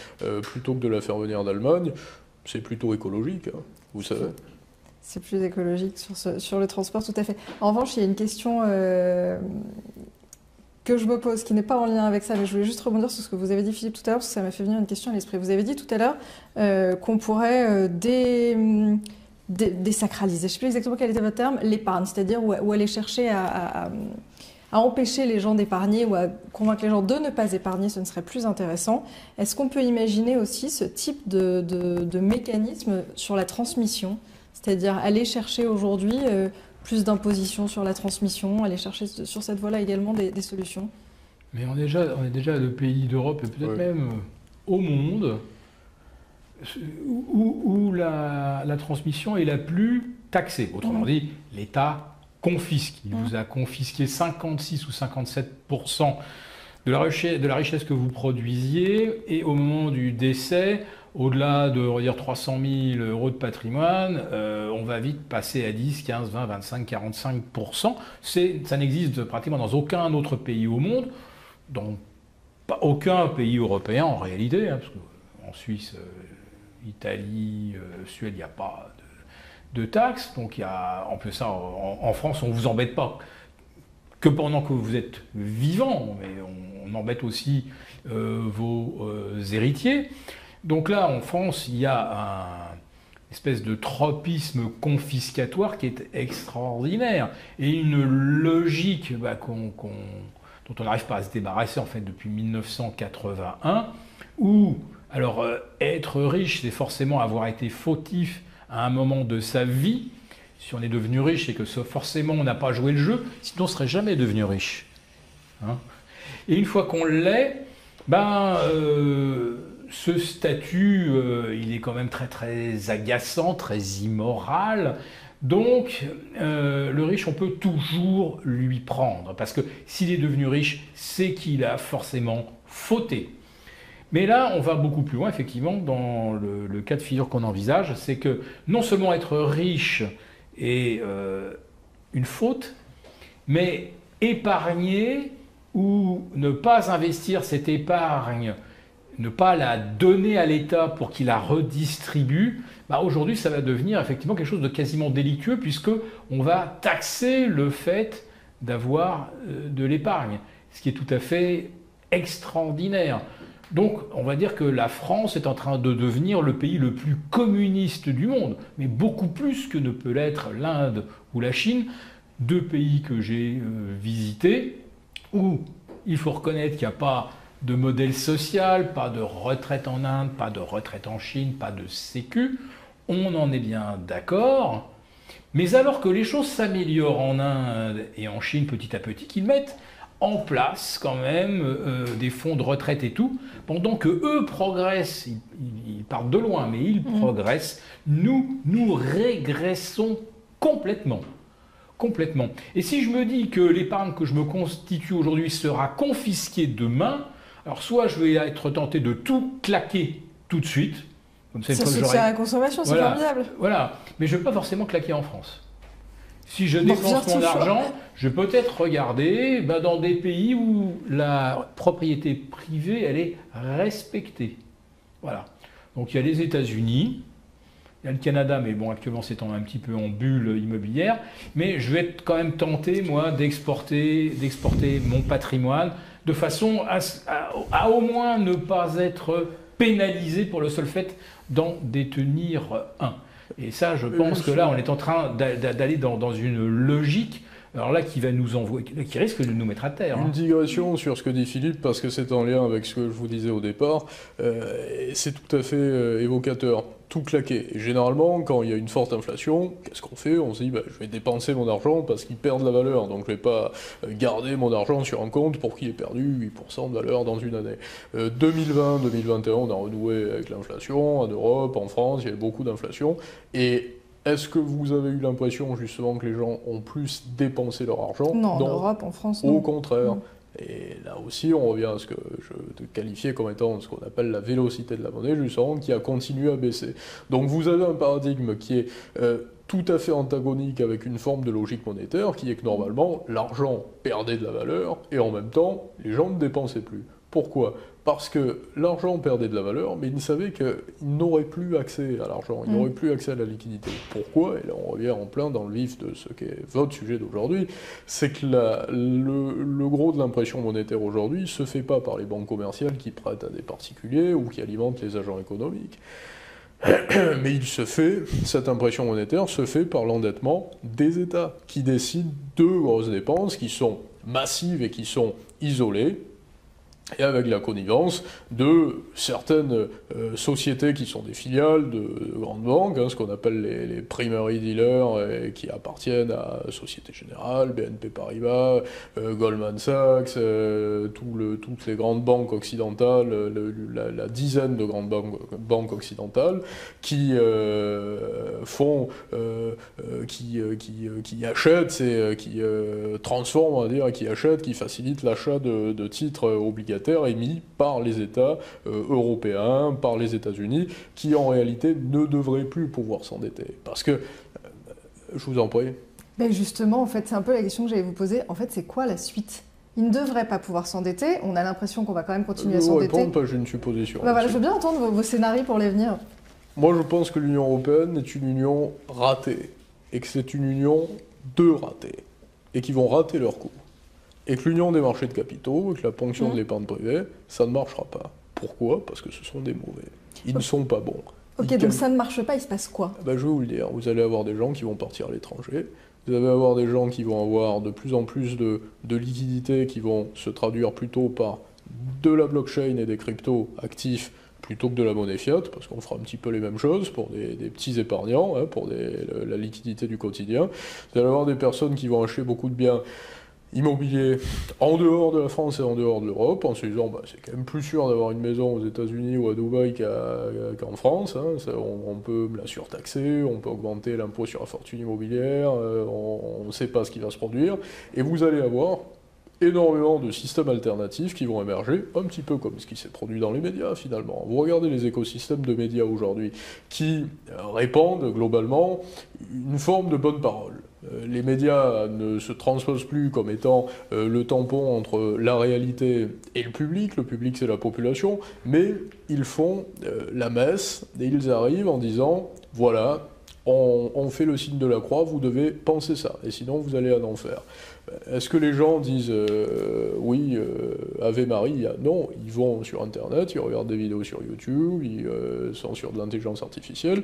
Speaker 2: plutôt que de la faire venir d'Allemagne, c'est plutôt écologique, hein, vous savez.
Speaker 1: C'est plus écologique sur le transport, tout à fait. En revanche, il y a une question que je me pose, qui n'est pas en lien avec ça, mais je voulais juste rebondir sur ce que vous avez dit, Philippe, tout à l'heure, parce que ça m'a fait venir une question à l'esprit. Vous avez dit tout à l'heure qu'on pourrait désacraliser, je ne sais plus exactement quel était votre terme, l'épargne, c'est-à-dire où aller chercher à empêcher les gens d'épargner ou à convaincre les gens de ne pas épargner, ce ne serait plus intéressant. Est-ce qu'on peut imaginer aussi ce type de mécanisme sur la transmission ? C'est-à-dire aller chercher aujourd'hui plus d'imposition sur la transmission, aller chercher sur cette voie-là également des solutions.
Speaker 3: Mais on est déjà le pays d'Europe et peut-être même au monde où la transmission est la plus taxée. Autrement dit, l'État confisque. Il vous a confisqué 56 ou 57% de la richesse que vous produisiez et au moment du décès, au-delà de, on va dire, 300 000 euros de patrimoine, on va vite passer à 10, 15, 20, 25, 45%. Ça n'existe pratiquement dans aucun autre pays au monde, dans pas aucun pays européen en réalité, hein, parce qu'en Suisse, Italie, Suède, il n'y a pas de taxes. Donc en plus ça, en France, on ne vous embête pas que pendant que vous êtes vivant, mais on embête aussi vos héritiers. Donc là, en France, il y a une espèce de tropisme confiscatoire qui est extraordinaire et une logique dont on n'arrive pas à se débarrasser en fait depuis 1981, où alors être riche, c'est forcément avoir été fautif à un moment de sa vie. Si on est devenu riche, c'est que forcément on n'a pas joué le jeu, sinon on ne serait jamais devenu riche. Hein, et une fois qu'on l'est, ce statut, il est quand même très très agaçant, très immoral. Donc, le riche, on peut toujours lui prendre. Parce que s'il est devenu riche, c'est qu'il a forcément fauté. Mais là, on va beaucoup plus loin, effectivement, dans le cas de figure qu'on envisage. C'est que non seulement être riche est une faute, mais épargner ou ne pas investir cette épargne, ne pas la donner à l'État pour qu'il la redistribue, aujourd'hui ça va devenir effectivement quelque chose de quasiment délictueux puisqu'on va taxer le fait d'avoir de l'épargne, ce qui est tout à fait extraordinaire. Donc on va dire que la France est en train de devenir le pays le plus communiste du monde, mais beaucoup plus que ne peut l'être l'Inde ou la Chine, deux pays que j'ai visités, où il faut reconnaître qu'il n'y a pas de modèle social, pas de retraite en Inde, pas de retraite en Chine, pas de sécu. On en est bien d'accord. Mais alors que les choses s'améliorent en Inde et en Chine petit à petit, qu'ils mettent en place quand même des fonds de retraite et tout, pendant que eux progressent, ils partent de loin, mais ils progressent, nous régressons complètement. Complètement. Et si je me dis que l'épargne que je me constitue aujourd'hui sera confisquée demain, alors soit je vais être tenté de tout claquer tout de suite, comme ça,
Speaker 1: ça soutient à la consommation, c'est formidable.
Speaker 3: Voilà, mais je ne vais pas forcément claquer en France. Si je dépense mon argent, je vais peut-être regarder dans des pays où la propriété privée, elle est respectée. Voilà. Donc il y a les États-Unis, il y a le Canada, mais bon, actuellement c'est un petit peu en bulle immobilière, mais je vais être quand même tenté, moi, d'exporter mon patrimoine de façon à au moins ne pas être pénalisé pour le seul fait d'en détenir un. Et ça, je pense que là, on est en train d'aller dans une logique, alors là, qui va nous envoyer, qui risque de nous mettre à terre.
Speaker 2: Une digression sur ce que dit Philippe, parce que c'est en lien avec ce que je vous disais au départ, c'est tout à fait évocateur. Tout claquer. Et généralement, quand il y a une forte inflation, qu'est-ce qu'on fait? On se dit, je vais dépenser mon argent parce qu'il perd de la valeur, donc je ne vais pas garder mon argent sur un compte pour qu'il ait perdu 8% de valeur dans une année. 2020-2021, on a renoué avec l'inflation, en Europe, en France, il y avait beaucoup d'inflation, et Est-ce que vous avez eu l'impression justement que les gens ont plus dépensé leur argent?
Speaker 1: Non, en Europe, en France, non.
Speaker 2: Au contraire. Et là aussi, on revient à ce que je qualifiais comme étant ce qu'on appelle la vélocité de la monnaie, justement, qui a continué à baisser. Donc vous avez un paradigme qui est tout à fait antagonique avec une forme de logique monétaire, qui est que normalement, l'argent perdait de la valeur, et en même temps, les gens ne dépensaient plus. Pourquoi? Parce que l'argent perdait de la valeur, mais ils savaient qu'ils n'auraient plus accès à l'argent, ils n'auraient plus accès à la liquidité. Pourquoi? Et là on revient en plein dans le vif de ce qu'est votre sujet d'aujourd'hui, c'est que le gros de l'impression monétaire aujourd'hui se fait pas par les banques commerciales qui prêtent à des particuliers ou qui alimentent les agents économiques. Mais cette impression monétaire se fait par l'endettement des États, qui décident de grosses dépenses qui sont massives et qui sont isolées, et avec la connivence de certaines sociétés qui sont des filiales de grandes banques, ce qu'on appelle les primary dealers, et qui appartiennent à Société Générale, BNP Paribas, Goldman Sachs, toutes les grandes banques occidentales, la dizaine de grandes banques occidentales, qui qui achètent, qui transforment, on va dire, qui achètent, qui facilitent l'achat de titres obligataires émis par les États européens, par les États-Unis, qui en réalité ne devraient plus pouvoir s'endetter. Parce que, je vous en prie.
Speaker 1: Ben justement, en fait, c'est un peu la question que j'allais vous poser. En fait, c'est quoi la suite? Ils ne devraient pas pouvoir s'endetter. On a l'impression qu'on va quand même continuer à s'endetter.
Speaker 2: J'ai une supposition.
Speaker 1: Ben voilà, je veux bien entendre vos scénarios pour l'avenir.
Speaker 2: Moi, je pense que l'Union européenne est une union ratée. Et que c'est une union de ratés. Et qui vont rater leur coup. Et que l'union des marchés de capitaux, et que la ponction de l'épargne privée, ça ne marchera pas. Pourquoi? Parce que ce sont des mauvais. Ils ne sont pas bons.
Speaker 1: Ok, donc ça ne marche pas, il se passe quoi?
Speaker 2: Je vais vous le dire. Vous allez avoir des gens qui vont partir à l'étranger. Vous allez avoir des gens qui vont avoir de plus en plus de liquidités qui vont se traduire plutôt par de la blockchain et des cryptos actifs plutôt que de la monnaie fiat, parce qu'on fera un petit peu les mêmes choses pour des petits épargnants, pour la liquidité du quotidien. Vous allez avoir des personnes qui vont acheter beaucoup de biens immobilier en dehors de la France et en dehors de l'Europe, en se disant c'est quand même plus sûr d'avoir une maison aux États-Unis ou à Dubaï qu'en France. On peut la surtaxer, on peut augmenter l'impôt sur la fortune immobilière, on ne sait pas ce qui va se produire. Et vous allez avoir énormément de systèmes alternatifs qui vont émerger, un petit peu comme ce qui s'est produit dans les médias finalement. Vous regardez les écosystèmes de médias aujourd'hui qui répandent globalement une forme de bonne parole. Les médias ne se transposent plus comme étant le tampon entre la réalité et le public c'est la population, mais ils font la messe et ils arrivent en disant voilà, on fait le signe de la croix, vous devez penser ça, et sinon vous allez en enfer. Est-ce que les gens disent oui, Ave Maria? Non, ils vont sur Internet, ils regardent des vidéos sur YouTube, ils sont sur de l'intelligence artificielle,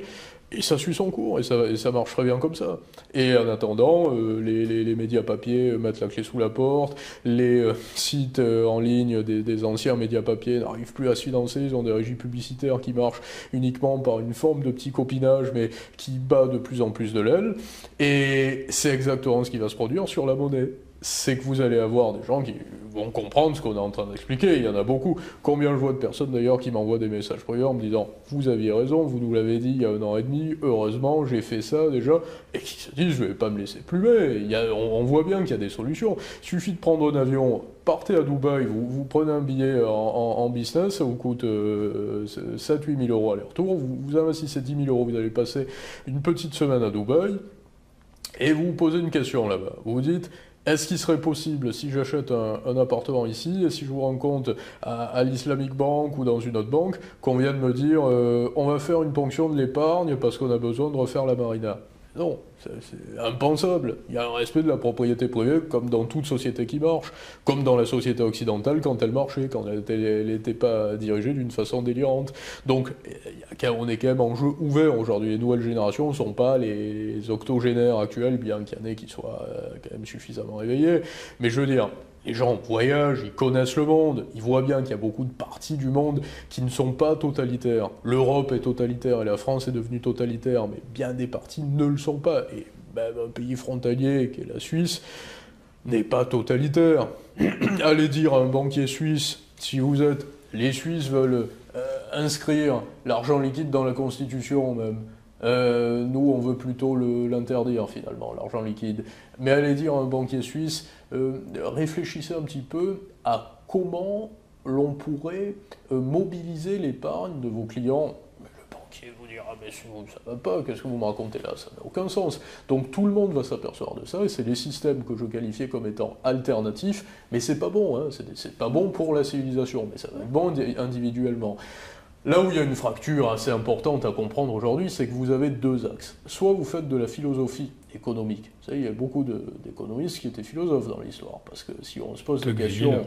Speaker 2: et ça suit son cours, et ça marche très bien comme ça. Et en attendant, les médias papier mettent la clé sous la porte, les sites en ligne des anciens médias papier n'arrivent plus à se financer, ils ont des régies publicitaires qui marchent uniquement par une forme de petit copinage, mais qui bat de plus en plus de l'aile, et c'est exactement ce qui va se produire sur la monnaie. C'est que vous allez avoir des gens qui vont comprendre ce qu'on est en train d'expliquer, il y en a beaucoup. Combien je vois de personnes d'ailleurs qui m'envoient des messages privés en me disant « Vous aviez raison, vous nous l'avez dit il y a 1 an et demi, heureusement, j'ai fait ça déjà », et qui se disent « Je vais pas me laisser plumer ». On voit bien qu'il y a des solutions. Il suffit de prendre un avion, partez à Dubaï, vous prenez un billet en business, ça vous coûte 7-8 000 euros aller-retour, vous investissez 10 000 euros, vous allez passer une petite semaine à Dubaï, et vous vous posez une question là-bas. Vous vous dites « Est-ce qu'il serait possible, si j'achète un appartement ici, et si je vous rends compte à l'Islamic Bank ou dans une autre banque, qu'on vient de me dire on va faire une ponction de l'épargne parce qu'on a besoin de refaire la marina ». Non, c'est impensable. Il y a un respect de la propriété privée, comme dans toute société qui marche, comme dans la société occidentale quand elle marchait, quand elle n'était pas dirigée d'une façon délirante. Donc, on est quand même en jeu ouvert aujourd'hui. Les nouvelles générations ne sont pas les octogénaires actuels, bien qu'il y en ait qui soient quand même suffisamment éveillés. Mais je veux dire, les gens voyagent, ils connaissent le monde, ils voient bien qu'il y a beaucoup de parties du monde qui ne sont pas totalitaires. L'Europe est totalitaire et la France est devenue totalitaire, mais bien des parties ne le sont pas. Et même un pays frontalier, qui est la Suisse, n'est pas totalitaire. Allez dire à un banquier suisse, si les Suisses veulent inscrire l'argent liquide dans la Constitution même, Nous, on veut plutôt l'interdire finalement, l'argent liquide. Mais allez dire à un banquier suisse, réfléchissez un petit peu à comment l'on pourrait mobiliser l'épargne de vos clients. Mais le banquier vous dira, mais ça ne va pas, qu'est-ce que vous me racontez là, ça n'a aucun sens. Donc tout le monde va s'apercevoir de ça, et c'est les systèmes que je qualifiais comme étant alternatifs, mais c'est pas bon, hein, c'est pas bon pour la civilisation, mais ça va être bon individuellement. Là où il y a une fracture assez importante à comprendre aujourd'hui, c'est que vous avez deux axes. Soit vous faites de la philosophie économique. Vous savez, il y a beaucoup d'économistes qui étaient philosophes dans l'histoire, parce que si on se pose la question...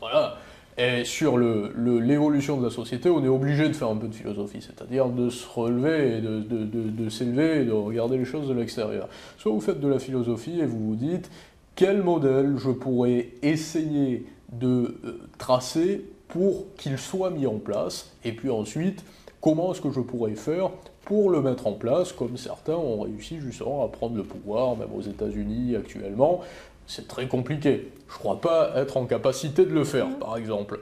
Speaker 2: Voilà. Et sur l'évolution de la société, on est obligé de faire un peu de philosophie, c'est-à-dire de se relever, et de s'élever et de regarder les choses de l'extérieur. Soit vous faites de la philosophie et vous vous dites quel modèle je pourrais essayer de tracer pour qu'il soit mis en place, et puis ensuite, comment est-ce que je pourrais faire pour le mettre en place, comme certains ont réussi justement à prendre le pouvoir, même aux États-Unis actuellement. C'est très compliqué. Je ne crois pas être en capacité de le faire, par exemple.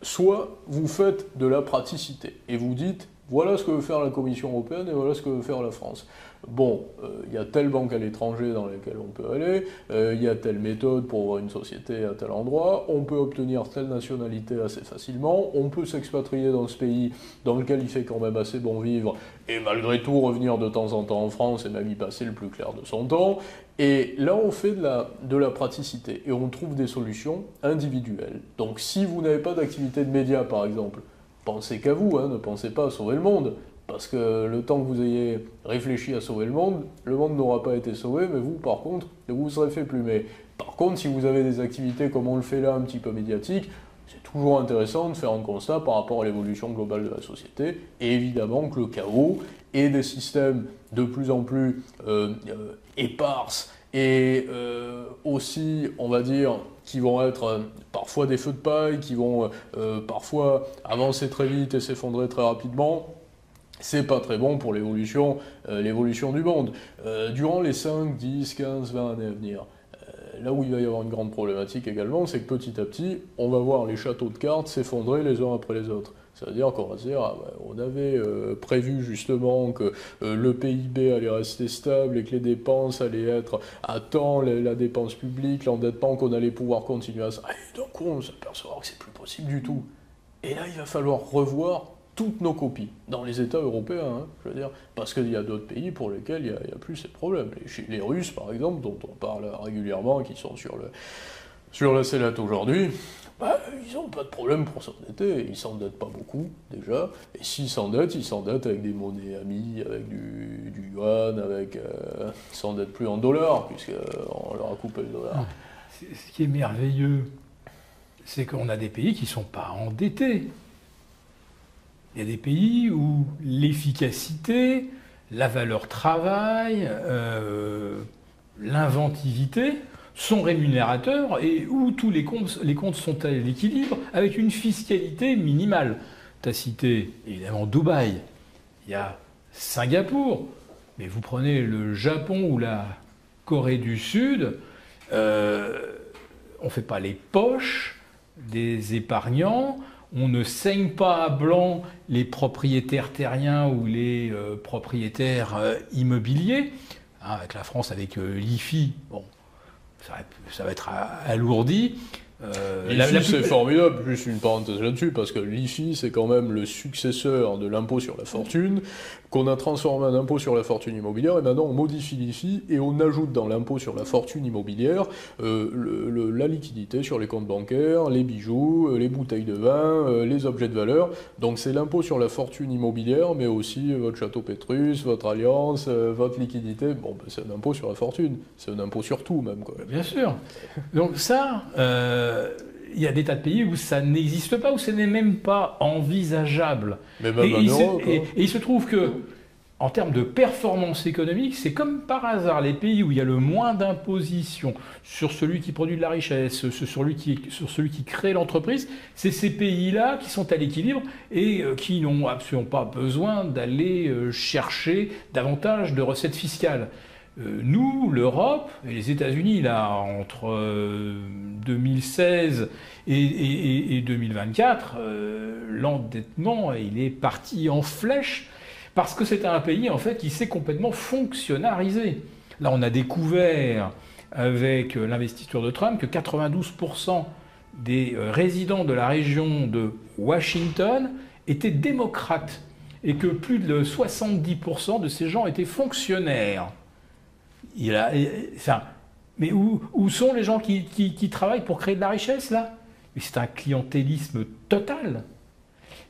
Speaker 2: Soit vous faites de la praticité, et vous dites, voilà ce que veut faire la Commission européenne, et voilà ce que veut faire la France. Bon, il y a telle banque à l'étranger dans laquelle on peut aller, il y a telle méthode pour avoir une société à tel endroit, on peut obtenir telle nationalité assez facilement, on peut s'expatrier dans ce pays dans lequel il fait quand même assez bon vivre, et malgré tout revenir de temps en temps en France et même y passer le plus clair de son temps. Et là, on fait de la praticité, et on trouve des solutions individuelles. Donc si vous n'avez pas d'activité de médias, par exemple, pensez qu'à vous, hein, ne pensez pas à sauver le monde. Parce que le temps que vous ayez réfléchi à sauver le monde n'aura pas été sauvé, mais vous, par contre, vous serez fait plumer. Par contre, si vous avez des activités comme on le fait là, un petit peu médiatiques, c'est toujours intéressant de faire un constat par rapport à l'évolution globale de la société, et évidemment que le chaos et des systèmes de plus en plus éparses, et aussi, on va dire, qui vont être parfois des feux de paille, qui vont parfois avancer très vite et s'effondrer très rapidement, c'est pas très bon pour l'évolution du monde. Durant les 5, 10, 15, 20 années à venir, là où il va y avoir une grande problématique également, c'est que petit à petit, on va voir les châteaux de cartes s'effondrer les uns après les autres. C'est-à-dire qu'on va se dire, on avait prévu justement que le PIB allait rester stable et que les dépenses allaient être à temps, la dépense publique, l'endettement, qu'on allait pouvoir continuer à ça. Et donc on s'aperçoit que c'est plus possible du tout. Et là, il va falloir revoir toutes nos copies, dans les États européens, hein, je veux dire, parce qu'il y a d'autres pays pour lesquels il n'y a plus ces problèmes. Les Russes, par exemple, dont on parle régulièrement, qui sont sur la sellette aujourd'hui, ils n'ont pas de problème pour s'endetter, ils ne s'endettent pas beaucoup, déjà, et s'ils s'endettent avec des monnaies amies, avec du yuan, ils ne s'endettent plus en dollars, puisqu'on leur a coupé le dollar.
Speaker 3: Ce qui est merveilleux, c'est qu'on a des pays qui ne sont pas endettés. Il y a des pays où l'efficacité, la valeur travail, l'inventivité sont rémunérateurs et où tous les comptes sont à l'équilibre avec une fiscalité minimale. Tu as cité évidemment Dubaï, il y a Singapour, mais vous prenez le Japon ou la Corée du Sud, on ne fait pas les poches des épargnants. On ne saigne pas à blanc les propriétaires terriens ou les propriétaires immobiliers. Hein, avec la France, avec l'IFI, bon, ça va être alourdi.
Speaker 2: L'IFI, c'est formidable, juste une parenthèse là-dessus, parce que l'IFI, c'est quand même le successeur de l'impôt sur la fortune, qu'on a transformé en impôt sur la fortune immobilière, et maintenant on modifie l'IFI et on ajoute dans l'impôt sur la fortune immobilière la liquidité sur les comptes bancaires, les bijoux, les bouteilles de vin, les objets de valeur. Donc c'est l'impôt sur la fortune immobilière, mais aussi votre château Pétrus, votre alliance, votre liquidité. Bon, c'est un impôt sur la fortune, c'est un impôt sur tout même, quoi.
Speaker 3: Bien sûr. Donc ça... il y a des tas de pays où ça n'existe pas, où ce n'est même pas envisageable.
Speaker 2: Mais même en Europe,
Speaker 3: et il se trouve que, en termes de performance économique, c'est comme par hasard, les pays où il y a le moins d'imposition sur celui qui produit de la richesse, sur celui qui crée l'entreprise, c'est ces pays-là qui sont à l'équilibre et qui n'ont absolument pas besoin d'aller chercher davantage de recettes fiscales. Nous, l'Europe et les États-Unis, là, entre 2016 et 2024, l'endettement, il est parti en flèche Parce que c'est un pays en fait qui s'est complètement fonctionnalisé. Là, on a découvert avec l'investiture de Trump que 92% des résidents de la région de Washington étaient démocrates et que plus de 70% de ces gens étaient fonctionnaires. Mais où sont les gens qui travaillent pour créer de la richesse, là? Mais c'est un clientélisme total.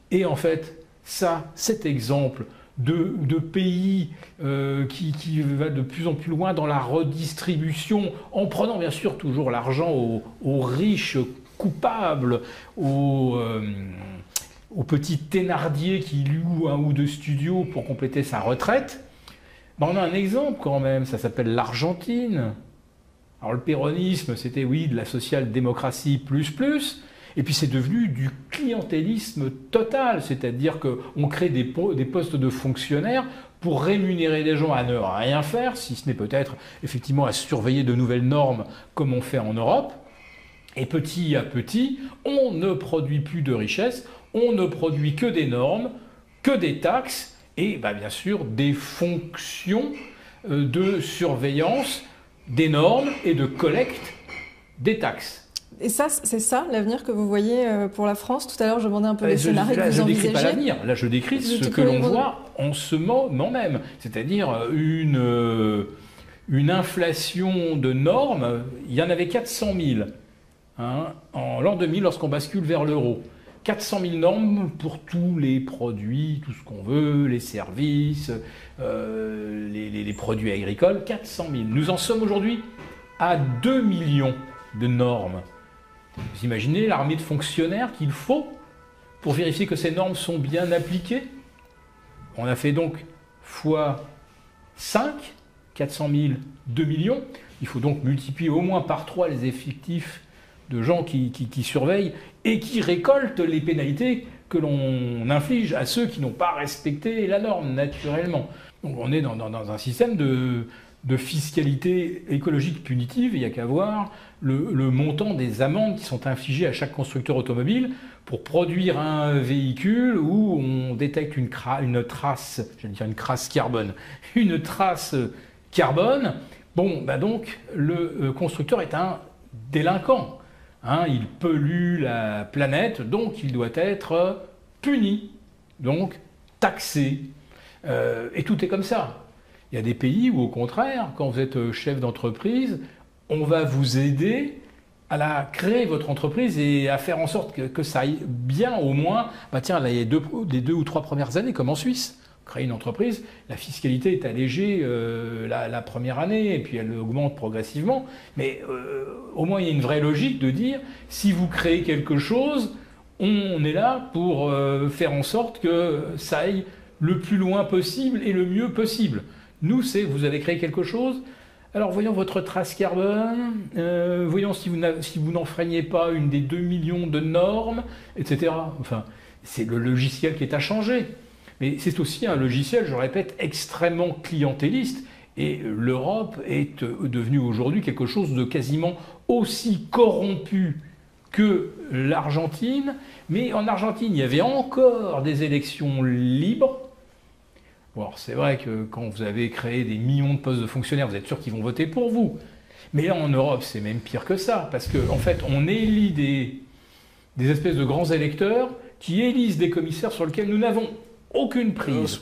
Speaker 3: Et en fait, cet exemple de pays qui va de plus en plus loin dans la redistribution, en prenant bien sûr toujours l'argent aux riches coupables, aux petits Thénardier qui louent un ou deux studios pour compléter sa retraite. Ben, on a un exemple quand même, ça s'appelle l'Argentine. Alors le péronisme, c'était oui de la social-démocratie plus, et puis c'est devenu du clientélisme total, c'est-à-dire qu'on crée des postes de fonctionnaires pour rémunérer les gens à ne rien faire, si ce n'est peut-être effectivement à surveiller de nouvelles normes comme on fait en Europe. Et petit à petit, on ne produit plus de richesse, on ne produit que des normes, que des taxes, et bah, bien sûr des fonctions de surveillance des normes et de collecte des taxes.
Speaker 1: Et ça, c'est ça l'avenir que vous voyez pour la France? Tout à l'heure, je demandais un peu les scénarios que vous envisagez.
Speaker 3: Je ne décris pas l'avenir, là je décris ce que l'on voit en ce moment même, c'est-à-dire une inflation de normes. Il y en avait 400 000 en l'an 2000 lorsqu'on bascule vers l'euro. 400 000 normes pour tous les produits, tout ce qu'on veut, les services, les produits agricoles, 400 000. Nous en sommes aujourd'hui à 2 millions de normes. Vous imaginez l'armée de fonctionnaires qu'il faut pour vérifier que ces normes sont bien appliquées? On a fait donc fois 5, 400 000, 2 millions. Il faut donc multiplier au moins par 3 les effectifs de gens qui surveillent et qui récoltent les pénalités que l'on inflige à ceux qui n'ont pas respecté la norme, naturellement. Donc on est dans un système de fiscalité écologique punitive. Il n'y a qu'à voir le montant des amendes qui sont infligées à chaque constructeur automobile pour produire un véhicule où on détecte une trace, j'allais dire une trace carbone, une trace carbone. Bon, bah donc le constructeur est un délinquant. Il pollue la planète, donc il doit être puni, donc taxé. Et tout est comme ça. Il y a des pays où, au contraire, quand vous êtes chef d'entreprise, on va vous aider à créer votre entreprise et à faire en sorte que ça aille bien au moins. Bah tiens, là, il y a les 2 ou 3 premières années, comme en Suisse. Créer une entreprise, la fiscalité est allégée la première année et puis elle augmente progressivement. Mais au moins, il y a une vraie logique de dire, si vous créez quelque chose, on est là pour faire en sorte que ça aille le plus loin possible et le mieux possible. Nous, c'est vous avez créé quelque chose, alors voyons votre trace carbone, voyons si vous n'enfreignez pas une des 2 millions de normes, etc. Enfin, c'est le logiciel qui est à changer. Mais c'est aussi un logiciel, je répète, extrêmement clientéliste. Et l'Europe est devenue aujourd'hui quelque chose de quasiment aussi corrompu que l'Argentine. Mais en Argentine, il y avait encore des élections libres. Bon, alors c'est vrai que quand vous avez créé des millions de postes de fonctionnaires, vous êtes sûr qu'ils vont voter pour vous. Mais là, en Europe, c'est même pire que ça. Parce qu'en fait, on élit des espèces de grands électeurs qui élisent des commissaires sur lesquels nous n'avons aucune prise.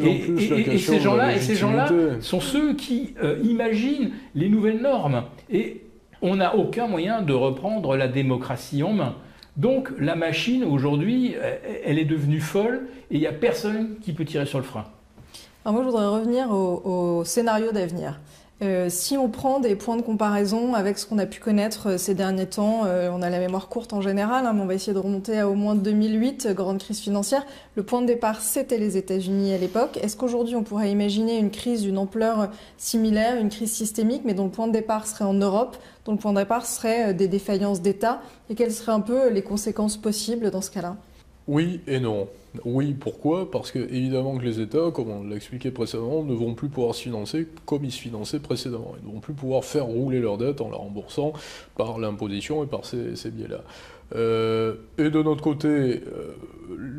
Speaker 3: Et ces gens-là sont ceux qui imaginent les nouvelles normes. Et on n'a aucun moyen de reprendre la démocratie en main. Donc la machine, aujourd'hui, elle est devenue folle et il n'y a personne qui peut tirer sur le frein.
Speaker 1: Alors moi, je voudrais revenir au scénario d'avenir. Si on prend des points de comparaison avec ce qu'on a pu connaître ces derniers temps, on a la mémoire courte en général, mais on va essayer de remonter à au moins 2008, grande crise financière. Le point de départ, c'était les États-Unis à l'époque. Est-ce qu'aujourd'hui, on pourrait imaginer une crise d'une ampleur similaire, une crise systémique, mais dont le point de départ serait en Europe, dont le point de départ serait des défaillances d'État? Et quelles seraient un peu les conséquences possibles dans ce cas-là?
Speaker 2: Oui et non. Oui, pourquoi? Parce que évidemment que les États, comme on l'a expliqué précédemment, ne vont plus pouvoir se financer comme ils se finançaient précédemment. Ils ne vont plus pouvoir faire rouler leur dette en la remboursant par l'imposition et par ces biais-là. Et de notre côté,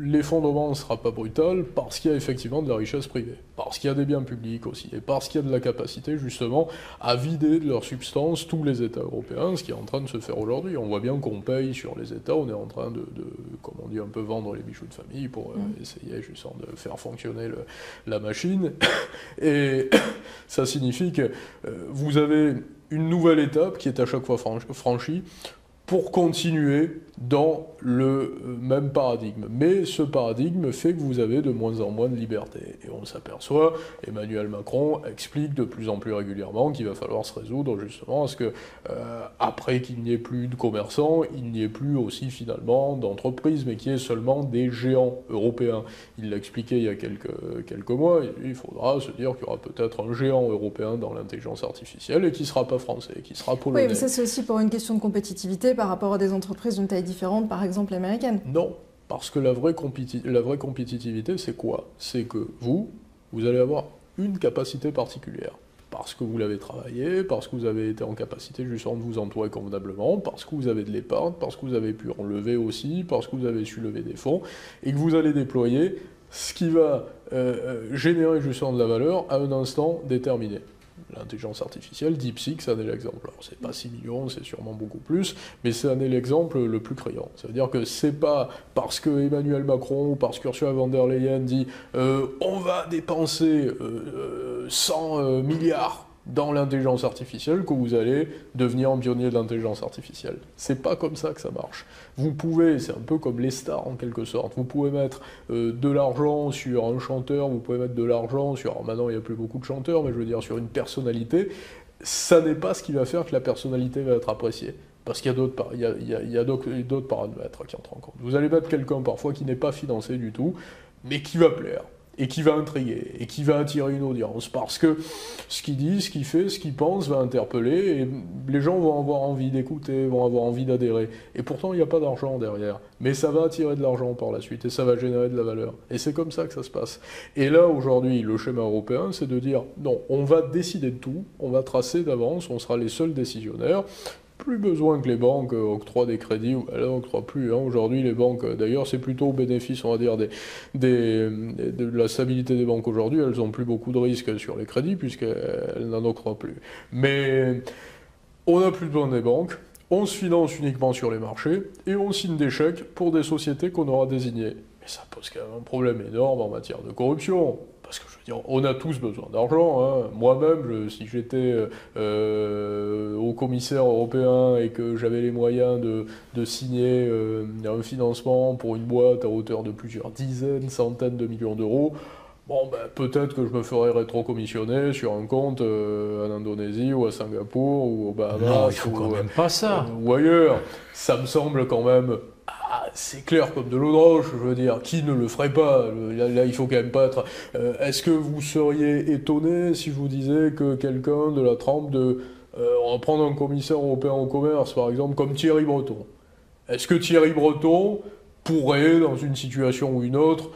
Speaker 2: l'effondrement ne sera pas brutal parce qu'il y a effectivement de la richesse privée, parce qu'il y a des biens publics aussi, et parce qu'il y a de la capacité justement à vider de leur substance tous les États européens, ce qui est en train de se faire aujourd'hui. On voit bien qu'on paye sur les États, on est en train de comme on dit, un peu vendre les bijoux de famille pour essayer justement de faire fonctionner la machine. Et ça signifie que vous avez une nouvelle étape qui est à chaque fois franchie pour continuer dans le même paradigme. Mais ce paradigme fait que vous avez de moins en moins de liberté. Et on s'aperçoit, Emmanuel Macron explique de plus en plus régulièrement qu'il va falloir se résoudre justement à ce que, après qu'il n'y ait plus de commerçants, il n'y ait plus aussi finalement d'entreprises, mais qu'il y ait seulement des géants européens. Il l'a expliqué il y a quelques mois, il faudra se dire qu'il y aura peut-être un géant européen dans l'intelligence artificielle et qui ne sera pas français, qui sera polonais.
Speaker 1: Oui, mais ça c'est aussi pour une question de compétitivité par rapport à des entreprises d'une taille différente, par exemple américaine.
Speaker 2: Non, parce que la vraie compétitivité, c'est quoi? C'est que vous allez avoir une capacité particulière. Parce que vous l'avez travaillé, parce que vous avez été en capacité justement de vous entourer convenablement, parce que vous avez de l'épargne, parce que vous avez pu en lever aussi, parce que vous avez su lever des fonds, et que vous allez déployer ce qui va générer justement de la valeur à un instant déterminé. L'intelligence artificielle, DeepSeek, ça en est l'exemple. Alors, c'est pas 6 millions, c'est sûrement beaucoup plus, mais ça en est l'exemple le plus criant. Ça veut dire que c'est pas parce que Emmanuel Macron ou parce qu'Ursula von der Leyen dit on va dépenser 100 milliards dans l'intelligence artificielle que vous allez devenir un pionnier de l'intelligence artificielle. C'est pas comme ça que ça marche. Vous pouvez, c'est un peu comme les stars en quelque sorte, vous pouvez mettre de l'argent sur un chanteur, vous pouvez mettre de l'argent sur, alors maintenant il n'y a plus beaucoup de chanteurs, mais je veux dire sur une personnalité, ça n'est pas ce qui va faire que la personnalité va être appréciée. Parce qu'il y a d'autres paramètres qui entrent en compte. Vous allez mettre quelqu'un parfois qui n'est pas financé du tout, mais qui va plaire. Et qui va intriguer, et qui va attirer une audience, parce que ce qu'il dit, ce qu'il fait, ce qu'il pense va interpeller, et les gens vont avoir envie d'écouter, vont avoir envie d'adhérer. Et pourtant, il n'y a pas d'argent derrière. Mais ça va attirer de l'argent par la suite, et ça va générer de la valeur. Et c'est comme ça que ça se passe. Et là, aujourd'hui, le schéma européen, c'est de dire, non, on va décider de tout, on va tracer d'avance, on sera les seuls décisionnaires, plus besoin que les banques octroient des crédits, ou elles n'octroient plus. Hein. Aujourd'hui, les banques, d'ailleurs, c'est plutôt au bénéfice, on va dire, de la stabilité des banques aujourd'hui. Elles n'ont plus beaucoup de risques sur les crédits, puisqu'elles n'en octroient plus. Mais on n'a plus besoin des banques, on se finance uniquement sur les marchés, et on signe des chèques pour des sociétés qu'on aura désignées. Mais ça pose quand même un problème énorme en matière de corruption. Parce que je veux dire, on a tous besoin d'argent. Hein. Moi-même, si j'étais au commissaire européen et que j'avais les moyens de signer un financement pour une boîte à hauteur de plusieurs dizaines, centaines de millions d'euros, bon, ben, peut-être que je me ferais rétro-commissionner sur un compte en Indonésie ou à Singapour ou au Bahamas.
Speaker 3: Non, il faut quand même pas ça.
Speaker 2: Ou ailleurs. Ça me semble quand même... c'est clair comme de l'eau de roche, je veux dire, qui ne le ferait pas? Là, il faut quand même pas être... Est-ce que vous seriez étonné si je vous disais que quelqu'un de la trempe de... on va prendre un commissaire européen au commerce, par exemple, comme Thierry Breton. Est-ce que Thierry Breton pourrait, dans une situation ou une autre,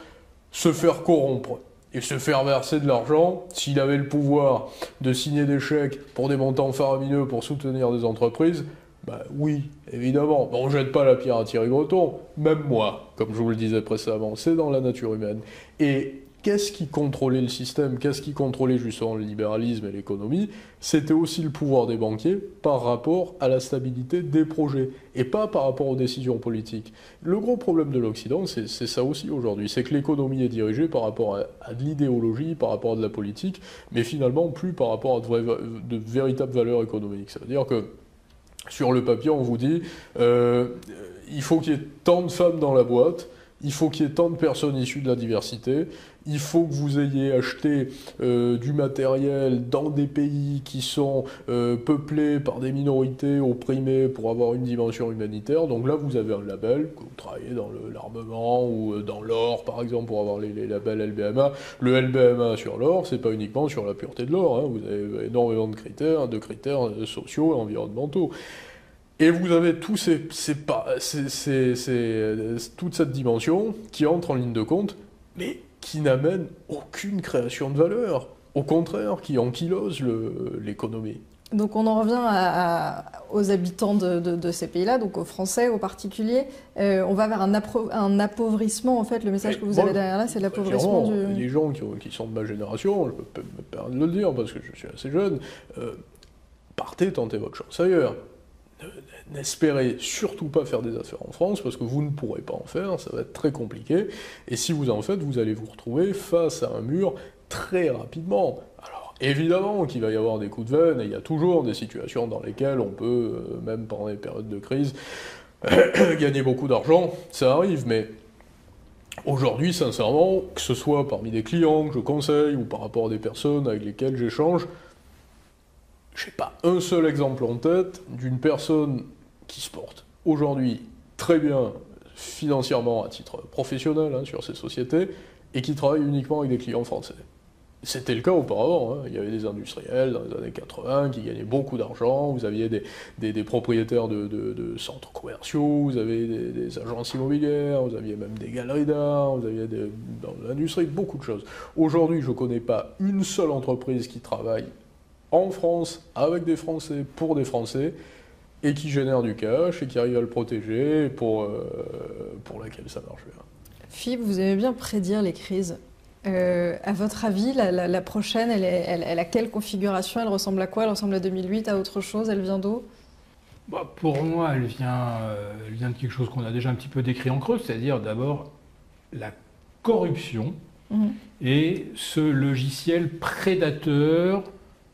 Speaker 2: se faire corrompre et se faire verser de l'argent s'il avait le pouvoir de signer des chèques pour des montants faramineux pour soutenir des entreprises? Ben oui, évidemment. On ne jette pas la pierre à Thierry Breton, même moi, comme je vous le disais précédemment, c'est dans la nature humaine. Et qu'est-ce qui contrôlait le système? Qu'est-ce qui contrôlait justement le libéralisme et l'économie? C'était aussi le pouvoir des banquiers par rapport à la stabilité des projets, et pas par rapport aux décisions politiques. Le gros problème de l'Occident, c'est ça aussi aujourd'hui, c'est que l'économie est dirigée par rapport à de l'idéologie, par rapport à de la politique, mais finalement plus par rapport à de véritables valeurs économiques. Ça veut dire que sur le papier, on vous dit il faut qu'il y ait tant de femmes dans la boîte, il faut qu'il y ait tant de personnes issues de la diversité, il faut que vous ayez acheté du matériel dans des pays qui sont peuplés par des minorités opprimées pour avoir une dimension humanitaire. Donc là, vous avez un label, que vous travaillez dans l'armement ou dans l'or, par exemple, pour avoir les labels LBMA. Le LBMA sur l'or, c'est pas uniquement sur la pureté de l'or. Hein. Vous avez énormément de critères sociaux et environnementaux. Et vous avez toute cette dimension qui entre en ligne de compte, mais qui n'amène aucune création de valeur. Au contraire, qui ankylose l'économie.
Speaker 1: Donc on en revient aux habitants de ces pays-là, donc aux Français, aux particuliers. On va vers un appauvrissement, en fait. Le message que vous avez derrière là, c'est l'appauvrissement du...
Speaker 2: Les gens qui sont de ma génération, je peux me permettre de le dire parce que je suis assez jeune, partez, tentez votre chance ailleurs. N'espérez surtout pas faire des affaires en France parce que vous ne pourrez pas en faire, ça va être très compliqué. Et si vous en faites, vous allez vous retrouver face à un mur très rapidement. Alors évidemment qu'il va y avoir des coups de veine et il y a toujours des situations dans lesquelles on peut, même pendant les périodes de crise, gagner beaucoup d'argent, ça arrive, mais aujourd'hui, sincèrement, que ce soit parmi des clients que je conseille ou par rapport à des personnes avec lesquelles j'échange, je n'ai pas un seul exemple en tête d'une personne qui se porte aujourd'hui très bien financièrement à titre professionnel sur ces sociétés et qui travaille uniquement avec des clients français. C'était le cas auparavant, il y avait des industriels dans les années 80 qui gagnaient beaucoup d'argent, vous aviez des propriétaires de centres commerciaux, vous avez des agences immobilières, vous aviez même des galeries d'art, vous aviez dans l'industrie beaucoup de choses. Aujourd'hui, je ne connais pas une seule entreprise qui travaille en France, avec des Français, pour des Français, et qui génère du cash, et qui arrive à le protéger, pour laquelle ça marche bien.
Speaker 1: Philippe, vous aimez bien prédire les crises. À votre avis, la prochaine, elle a quelle configuration? Elle ressemble à quoi? Elle ressemble à 2008, à autre chose? Elle vient d'où?
Speaker 3: Pour moi, elle vient de quelque chose qu'on a déjà un petit peu décrit en creux, c'est-à-dire d'abord la corruption et ce logiciel prédateur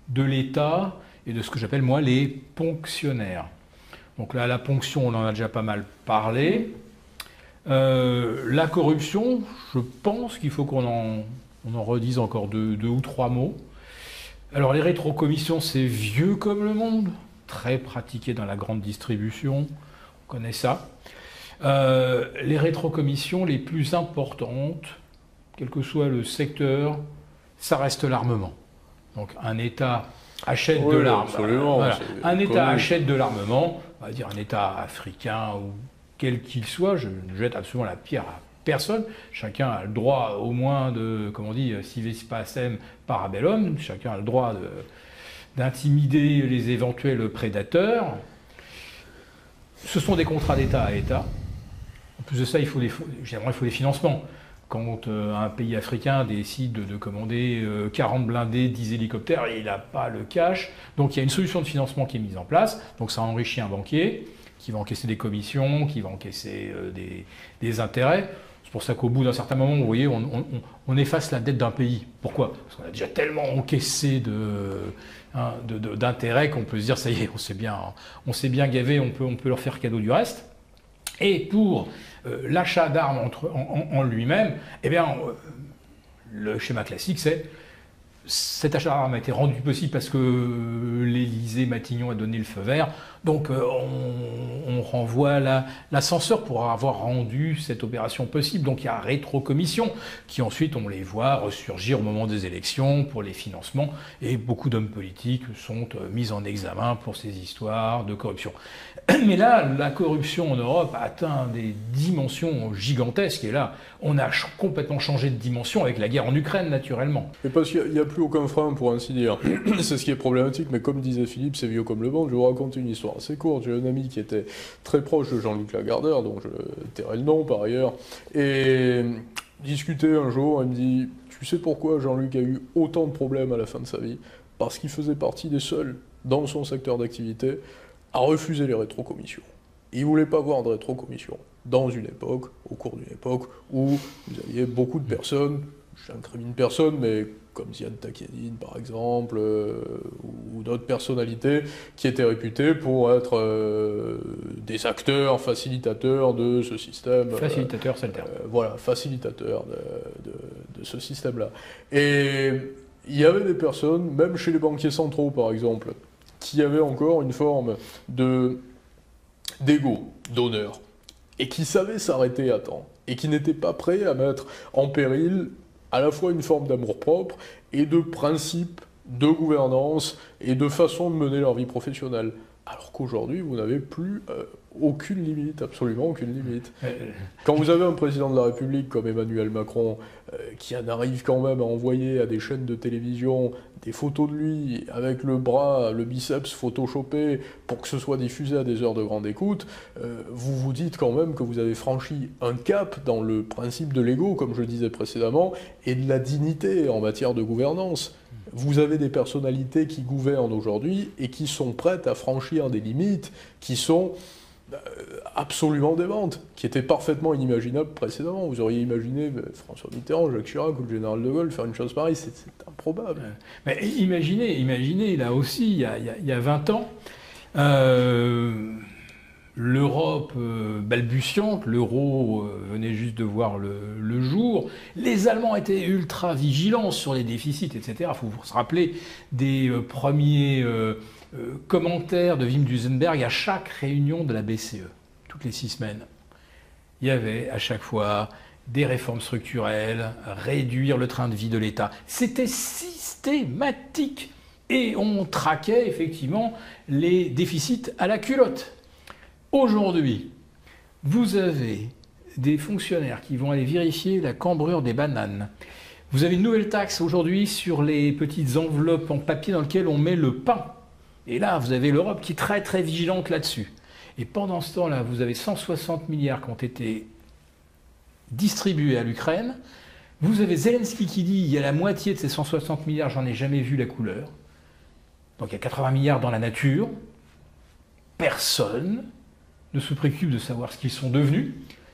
Speaker 3: de l'État et de ce que j'appelle moi les ponctionnaires. Donc là, la ponction, on en a déjà pas mal parlé. La corruption, je pense qu'il faut qu'on en redise encore deux ou trois mots. Alors les rétrocommissions, c'est vieux comme le monde, très pratiqué dans la grande distribution, on connaît ça. Les rétrocommissions les plus importantes, quel que soit le secteur, ça reste l'armement. Donc un État achète de l'armement. Voilà. Un État achète de l'armement, on va dire un État africain ou quel qu'il soit, je ne jette absolument la pierre à personne. Chacun a le droit au moins de, comme on dit, civis pacem parabellum, chacun a le droit d'intimider les éventuels prédateurs. Ce sont des contrats d'État à État. En plus de ça, généralement, il faut des financements. Quand un pays africain décide de commander 40 blindés, 10 hélicoptères, il n'a pas le cash. Donc il y a une solution de financement qui est mise en place. Donc ça enrichit un banquier qui va encaisser des commissions, qui va encaisser des intérêts. C'est pour ça qu'au bout d'un certain moment, vous voyez, on efface la dette d'un pays. Pourquoi? Parce qu'on a déjà tellement encaissé d'intérêts qu'on peut se dire, ça y est, on s'est bien gavé, on peut leur faire cadeau du reste. Et pour l'achat d'armes en lui-même, eh bien, le schéma classique, c'est cet achat d'armes a été rendu possible parce que l'Élysée, Matignon a donné le feu vert. Donc on renvoie l'ascenseur pour avoir rendu cette opération possible. Donc il y a rétrocommission qui ensuite on les voit ressurgir au moment des élections pour les financements et beaucoup d'hommes politiques sont mis en examen pour ces histoires de corruption. Mais là, la corruption en Europe a atteint des dimensions gigantesques et là, on a complètement changé de dimension avec la guerre en Ukraine naturellement.
Speaker 2: Mais parce qu'il n'y a plus aucun frein pour ainsi dire. C'est ce qui est problématique, mais comme disait Philippe, c'est vieux comme le monde. Je vais vous raconter une histoire assez courte. J'ai un ami qui était très proche de Jean-Luc Lagardère, dont je tairai le nom par ailleurs, et discutait un jour, il me dit « Tu sais pourquoi Jean-Luc a eu autant de problèmes à la fin de sa vie? Parce qu'il faisait partie des seuls, dans son secteur d'activité, à refuser les rétrocommissions. Il ne voulait pas voir de rétrocommissions dans une époque, au cours d'une époque, où vous aviez beaucoup de personnes, je n'incrimine personne, mais comme Ziad Takieddine par exemple, ou d'autres personnalités qui étaient réputées pour être des acteurs, facilitateurs de ce système.
Speaker 3: Facilitateur, c'est le terme.
Speaker 2: Voilà, facilitateurs de ce système-là. Et il y avait des personnes, même chez les banquiers centraux par exemple, qui avaient encore une forme d'ego, d'honneur, et qui savaient s'arrêter à temps, et qui n'étaient pas prêts à mettre en péril à la fois une forme d'amour-propre et de principe de gouvernance et de façon de mener leur vie professionnelle. Alors qu'aujourd'hui, vous n'avez plus aucune limite, absolument aucune limite. Quand vous avez un président de la République comme Emmanuel Macron, qui en arrive quand même à envoyer à des chaînes de télévision des photos de lui avec le bras, le biceps photoshopé pour que ce soit diffusé à des heures de grande écoute, vous vous dites quand même que vous avez franchi un cap dans le principe de l'ego, comme je le disais précédemment, et de la dignité en matière de gouvernance. Vous avez des personnalités qui gouvernent aujourd'hui et qui sont prêtes à franchir des limites qui sont absolument démentes, qui étaient parfaitement inimaginables précédemment. Vous auriez imaginé François Mitterrand, Jacques Chirac ou le général de Gaulle faire une chose pareille, c'est improbable.
Speaker 3: Mais imaginez, là aussi, il y a 20 ans, l'Europe balbutiante, l'euro venait juste de voir le jour, les Allemands étaient ultra vigilants sur les déficits, etc. Il faut se rappeler des premiers commentaires de Wim Duisenberg à chaque réunion de la BCE, toutes les 6 semaines. Il y avait à chaque fois des réformes structurelles, réduire le train de vie de l'État. C'était systématique. Et on traquait effectivement les déficits à la culotte. Aujourd'hui, vous avez des fonctionnaires qui vont aller vérifier la cambrure des bananes. Vous avez une nouvelle taxe aujourd'hui sur les petites enveloppes en papier dans lesquelles on met le pain. Et là, vous avez l'Europe qui est très très vigilante là-dessus. Et pendant ce temps-là, vous avez 160 milliards qui ont été distribués à l'Ukraine. Vous avez Zelensky qui dit il y a la moitié de ces 160 milliards, j'en ai jamais vu la couleur. Donc il y a 80 milliards dans la nature. Personne ne se préoccupe de savoir ce qu'ils sont devenus.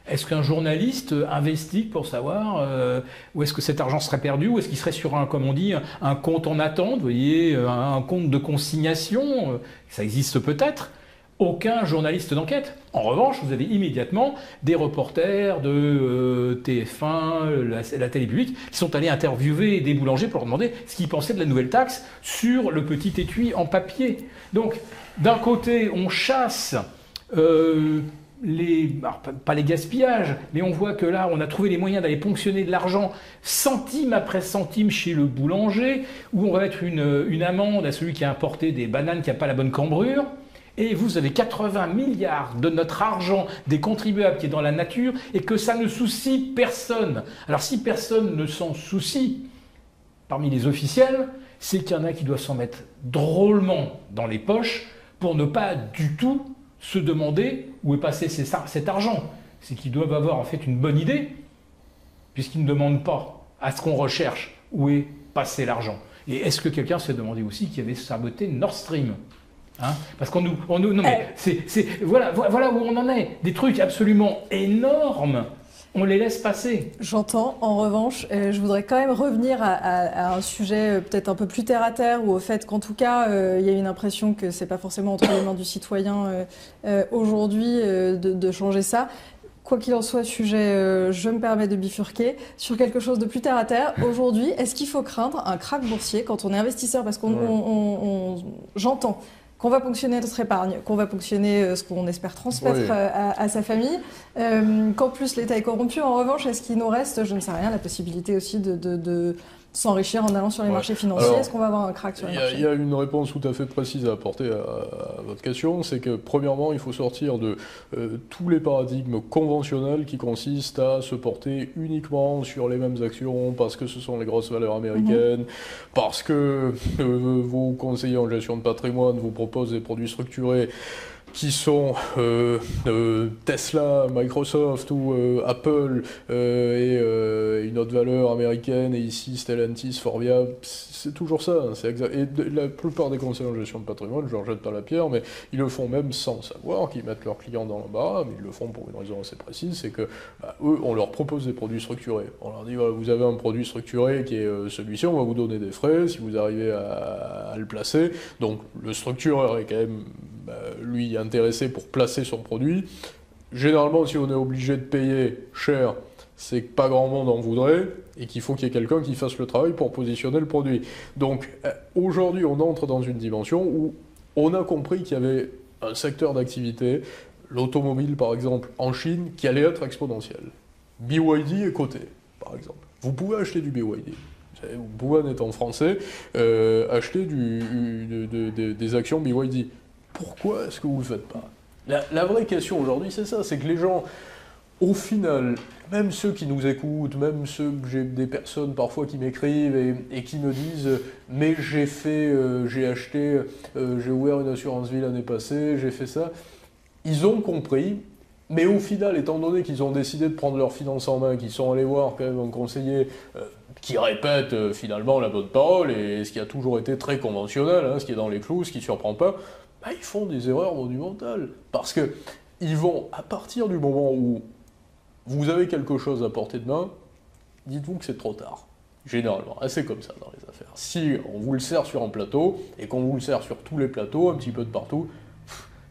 Speaker 3: Est-ce qu'un journaliste investigue pour savoir où est-ce que cet argent serait perdu, ou est-ce qu'il serait sur un, comme on dit, un compte en attente, vous voyez, un compte de consignation, ça existe peut-être. Aucun journaliste d'enquête. En revanche, vous avez immédiatement des reporters de TF1, la télé publique, qui sont allés interviewer des boulangers pour leur demander ce qu'ils pensaient de la nouvelle taxe sur le petit étui en papier. Donc, d'un côté, on chasse alors, pas les gaspillages, mais on voit que là, on a trouvé les moyens d'aller ponctionner de l'argent centime après centime chez le boulanger, où on va mettre une amende à celui qui a importé des bananes qui n'a pas la bonne cambrure. Et vous avez 80 milliards de notre argent des contribuables qui est dans la nature et que ça ne soucie personne. Alors si personne ne s'en soucie, parmi les officiels, c'est qu'il y en a qui doivent s'en mettre drôlement dans les poches pour ne pas du tout se demander où est passé cet argent. C'est qu'ils doivent avoir en fait une bonne idée, puisqu'ils ne demandent pas à ce qu'on recherche où est passé l'argent. Et est-ce que quelqu'un s'est demandé aussi qui avait saboté Nord Stream ? Hein, parce qu'on nous non mais voilà où on en est. Des trucs absolument énormes, on les laisse passer.
Speaker 1: J'entends. En revanche, je voudrais quand même revenir à un sujet peut-être un peu plus terre à terre, ou au fait qu'en tout cas, il y a une impression que c'est pas forcément entre les mains du citoyen aujourd'hui de changer ça. Quoi qu'il en soit, sujet, je me permets de bifurquer sur quelque chose de plus terre à terre. Aujourd'hui, est-ce qu'il faut craindre un krach boursier quand on est investisseur ? Parce qu'on j'entends qu'on va ponctionner notre épargne, qu'on va ponctionner ce qu'on espère transmettre à sa famille, qu'en plus l'État est corrompu. En revanche, est-ce qu'il nous reste, je ne sais rien, la possibilité aussi de s'enrichir en allant sur les marchés financiers? Est-ce qu'on va avoir un krach sur les marchés?
Speaker 2: Il y a une réponse tout à fait précise à apporter à votre question, c'est que premièrement, il faut sortir de tous les paradigmes conventionnels qui consistent à se porter uniquement sur les mêmes actions parce que ce sont les grosses valeurs américaines, parce que vos conseillers en gestion de patrimoine vous proposent des produits structurés qui sont Tesla, Microsoft ou Apple et une autre valeur américaine, et ici Stellantis, Forvia, c'est toujours ça. Et la plupart des conseillers en gestion de patrimoine, je ne leur jette pas la pierre, mais ils le font même sans savoir, qu'ils mettent leurs clients dans l'embarras, mais ils le font pour une raison assez précise, c'est que eux, on leur propose des produits structurés. On leur dit, voilà, vous avez un produit structuré qui est celui-ci, on va vous donner des frais si vous arrivez à le placer. Donc le structureur est quand même, lui, intéressé pour placer son produit. Généralement, si on est obligé de payer cher, c'est que pas grand monde en voudrait et qu'il faut qu'il y ait quelqu'un qui fasse le travail pour positionner le produit. Donc aujourd'hui, on entre dans une dimension où on a compris qu'il y avait un secteur d'activité, l'automobile par exemple, en Chine, qui allait être exponentiel. BYD est coté, par exemple. Vous pouvez acheter du BYD. Vous pouvez, en étant français, acheter des actions BYD. pourquoi est-ce que vous ne le faites pas? La vraie question aujourd'hui, c'est ça, c'est que les gens, au final, même ceux qui nous écoutent, même j'ai des personnes parfois qui m'écrivent et qui me disent « mais j'ai acheté, j'ai ouvert une assurance vie l'année passée, j'ai fait ça », ils ont compris, mais au final, étant donné qu'ils ont décidé de prendre leurs finances en main, qu'ils sont allés voir quand même un conseiller qui répète finalement la bonne parole, et ce qui a toujours été très conventionnel, hein, ce qui est dans les clous, ce qui ne surprend pas, bah, ils font des erreurs monumentales. Parce que ils vont, à partir du moment où vous avez quelque chose à portée de main, dites-vous que c'est trop tard. Généralement, c'est comme ça dans les affaires. Si on vous le sert sur un plateau, et qu'on vous le sert sur tous les plateaux, un petit peu de partout,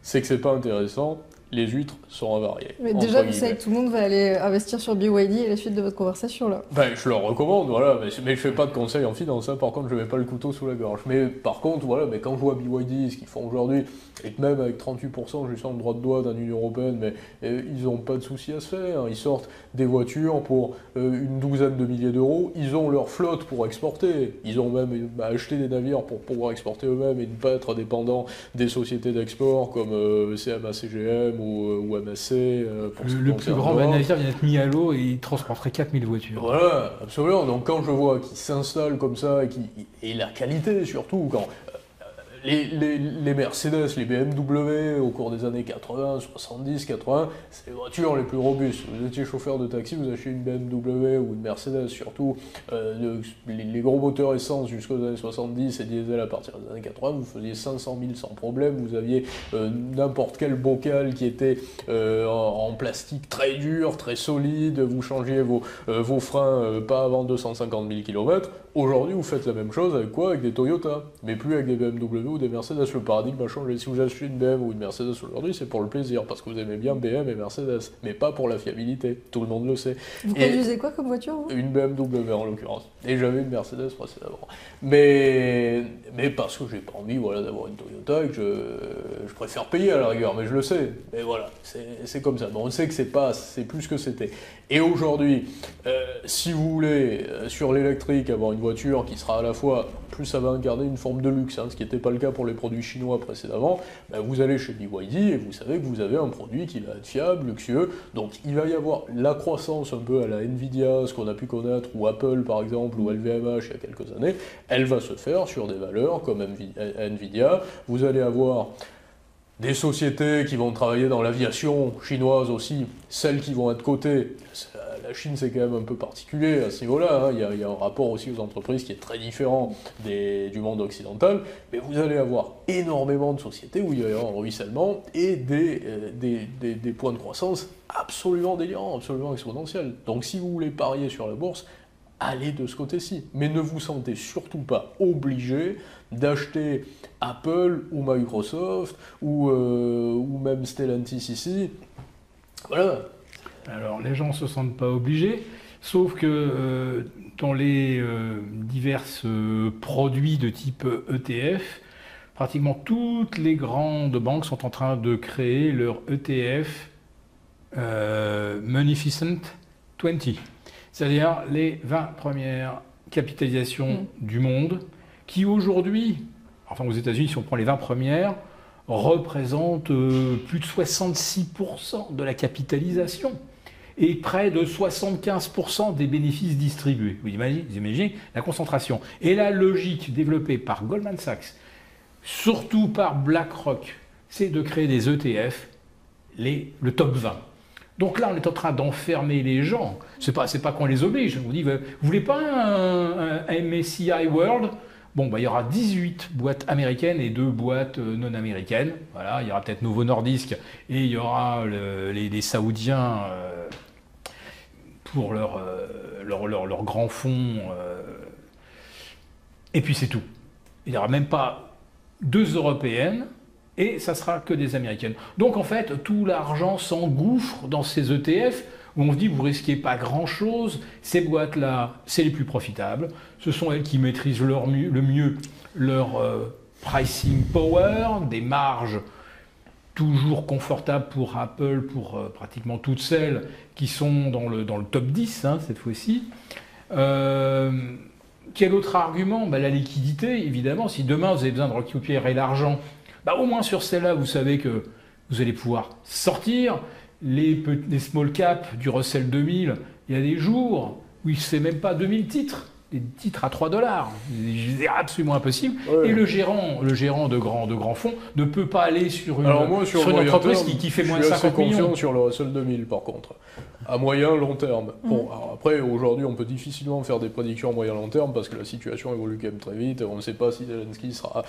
Speaker 2: c'est que c'est pas intéressant, les huîtres sont avariées.
Speaker 1: Mais déjà, vous savez que tout le monde va aller investir sur BYD à la suite de votre conversation, là.
Speaker 2: Ben, je leur recommande, voilà, mais je fais pas de conseils en finance, hein, par contre, je mets pas le couteau sous la gorge. Mais par contre, voilà, mais quand je vois BYD, ce qu'ils font aujourd'hui, et que même avec 38% juste en droit de douane dans l'Union Européenne, mais ils n'ont pas de souci à se faire, hein. Ils sortent des voitures pour une douzaine de milliers d'euros, ils ont leur flotte pour exporter, ils ont même acheté des navires pour pouvoir exporter eux-mêmes et ne pas être dépendants des sociétés d'export comme CMA CGM ou MSC.
Speaker 3: Le plus grand navire vient d'être mis à l'eau et il transporterait 4000 voitures.
Speaker 2: Voilà, absolument. Donc quand je vois qu'ils s'installent comme ça et la qualité surtout, quand les Mercedes, les BMW au cours des années 80, 70, 80, c'est les voitures les plus robustes. Vous étiez chauffeur de taxi, vous achetez une BMW ou une Mercedes, surtout les gros moteurs essence jusqu'aux années 70 et diesel à partir des années 80, vous faisiez 500 000 sans problème, vous aviez n'importe quel bocal qui était en plastique très dur, très solide, vous changiez vos freins pas avant 250 000 km. Aujourd'hui, vous faites la même chose avec quoi? Avec des Toyota, mais plus avec des BMW ou des Mercedes. Le paradigme a changé. Si vous achetez une BMW ou une Mercedes aujourd'hui, c'est pour le plaisir, parce que vous aimez bien BMW et Mercedes, mais pas pour la fiabilité. Tout le monde le sait.
Speaker 1: Vous conduisez quoi comme voiture, vous?
Speaker 2: Une BMW en l'occurrence. Et j'avais une Mercedes précédemment. Mais parce que j'ai pas envie, voilà, d'avoir une Toyota et que je préfère payer à la rigueur, mais je le sais. Mais voilà, c'est comme ça. Bon, on sait que c'est plus ce que c'était. Et aujourd'hui, si vous voulez, sur l'électrique, avoir une voiture qui sera à la fois, plus ça va incarner une forme de luxe, hein, ce qui n'était pas le cas pour les produits chinois précédemment, ben vous allez chez BYD et vous savez que vous avez un produit qui va être fiable, luxueux, donc il va y avoir la croissance un peu à la Nvidia, ce qu'on a pu connaître, ou Apple par exemple, ou LVMH il y a quelques années, elle va se faire sur des valeurs comme Nvidia, vous allez avoir des sociétés qui vont travailler dans l'aviation chinoise aussi, celles qui vont être cotées. La Chine, c'est quand même un peu particulier à ce niveau-là, hein. Il y a un rapport aussi aux entreprises qui est très différent du monde occidental, mais vous allez avoir énormément de sociétés où il va y avoir un ruissellement et des points de croissance absolument délirants, absolument exponentiels. Donc si vous voulez parier sur la bourse, allez de ce côté-ci. Mais ne vous sentez surtout pas obligé d'acheter Apple ou Microsoft ou même Stellantis ici. Voilà.
Speaker 3: Alors, les gens ne se sentent pas obligés, sauf que dans les divers produits de type ETF, pratiquement toutes les grandes banques sont en train de créer leur ETF Munificent 20, c'est-à-dire les 20 premières capitalisations du monde, qui aujourd'hui, enfin aux États-Unis, si on prend les 20 premières, représentent plus de 66% de la capitalisation et près de 75% des bénéfices distribués. Vous imaginez la concentration. Et la logique développée par Goldman Sachs, surtout par BlackRock, c'est de créer des ETF, le top 20. Donc là, on est en train d'enfermer les gens. C'est pas qu'on les oblige. On dit, vous voulez pas un MSCI World? Bon, bah, il y aura 18 boîtes américaines et 2 boîtes non américaines. Voilà, il y aura peut-être Novo Nordisk et il y aura les Saoudiens pour leur grand fonds. Et puis c'est tout. Il n'y aura même pas 2 européennes et ça sera que des américaines. Donc en fait, tout l'argent s'engouffre dans ces ETF où on se dit, vous risquez pas grand-chose. Ces boîtes-là, c'est les plus profitables. Ce sont elles qui maîtrisent le mieux leur pricing power, des marges toujours confortables pour Apple, pour pratiquement toutes celles qui sont dans le top 10, hein, cette fois-ci. Quel autre argument? La liquidité, évidemment. Si demain, vous avez besoin de récupérer l'argent bah, au moins sur celle-là, vous savez que vous allez pouvoir sortir. Les small caps du Russell 2000, il y a des jours où il ne fait même pas 2000 titres. Des titres à $3. C'est absolument impossible. Ouais. Et le gérant de grands fonds ne peut pas aller sur une entreprise qui fait moins de 50 millions.
Speaker 2: Je suis assez confiant sur le Russell 2000 par contre. À moyen, long terme. Bon, alors après, aujourd'hui, on peut difficilement faire des prédictions à moyen, long terme parce que la situation évolue quand même très vite et on ne sait pas si Zelensky sera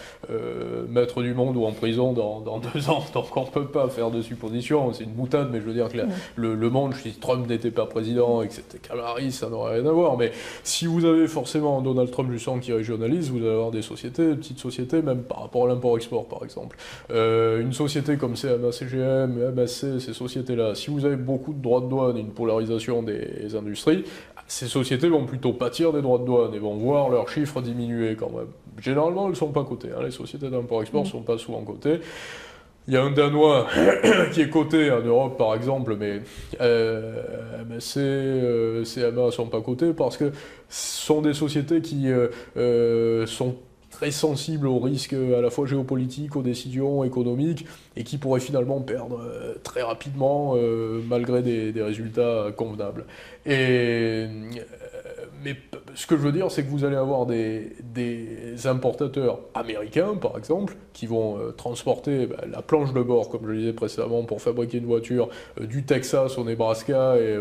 Speaker 2: maître du monde ou en prison dans 2 ans. Donc on ne peut pas faire de suppositions. C'est une boutade, mais je veux dire que le monde, si Trump n'était pas président et que c'était Kamala Harris, ça n'aurait rien à voir. Mais si vous avez forcément Donald Trump justement qui régionalise, vous allez avoir des sociétés, des petites sociétés, même par rapport à l'import-export par exemple. Une société comme CMA, CGM, MSC, ces sociétés-là, si vous avez beaucoup de droits de douane, une polarisation des industries, ces sociétés vont plutôt pâtir des droits de douane et vont voir leurs chiffres diminuer quand même. Généralement, elles ne sont pas cotées. Les sociétés d'import-export ne sont pas souvent cotées. Il y a un Danois qui est coté en Europe, par exemple, mais MSC, CMA ne sont pas cotés parce que ce sont des sociétés qui sont très sensibles aux risques à la fois géopolitiques, aux décisions économiques, et qui pourraient finalement perdre très rapidement, malgré des résultats convenables. Mais ce que je veux dire, c'est que vous allez avoir des importateurs américains, par exemple, qui vont transporter la planche de bord, comme je le disais précédemment, pour fabriquer une voiture du Texas au Nebraska, et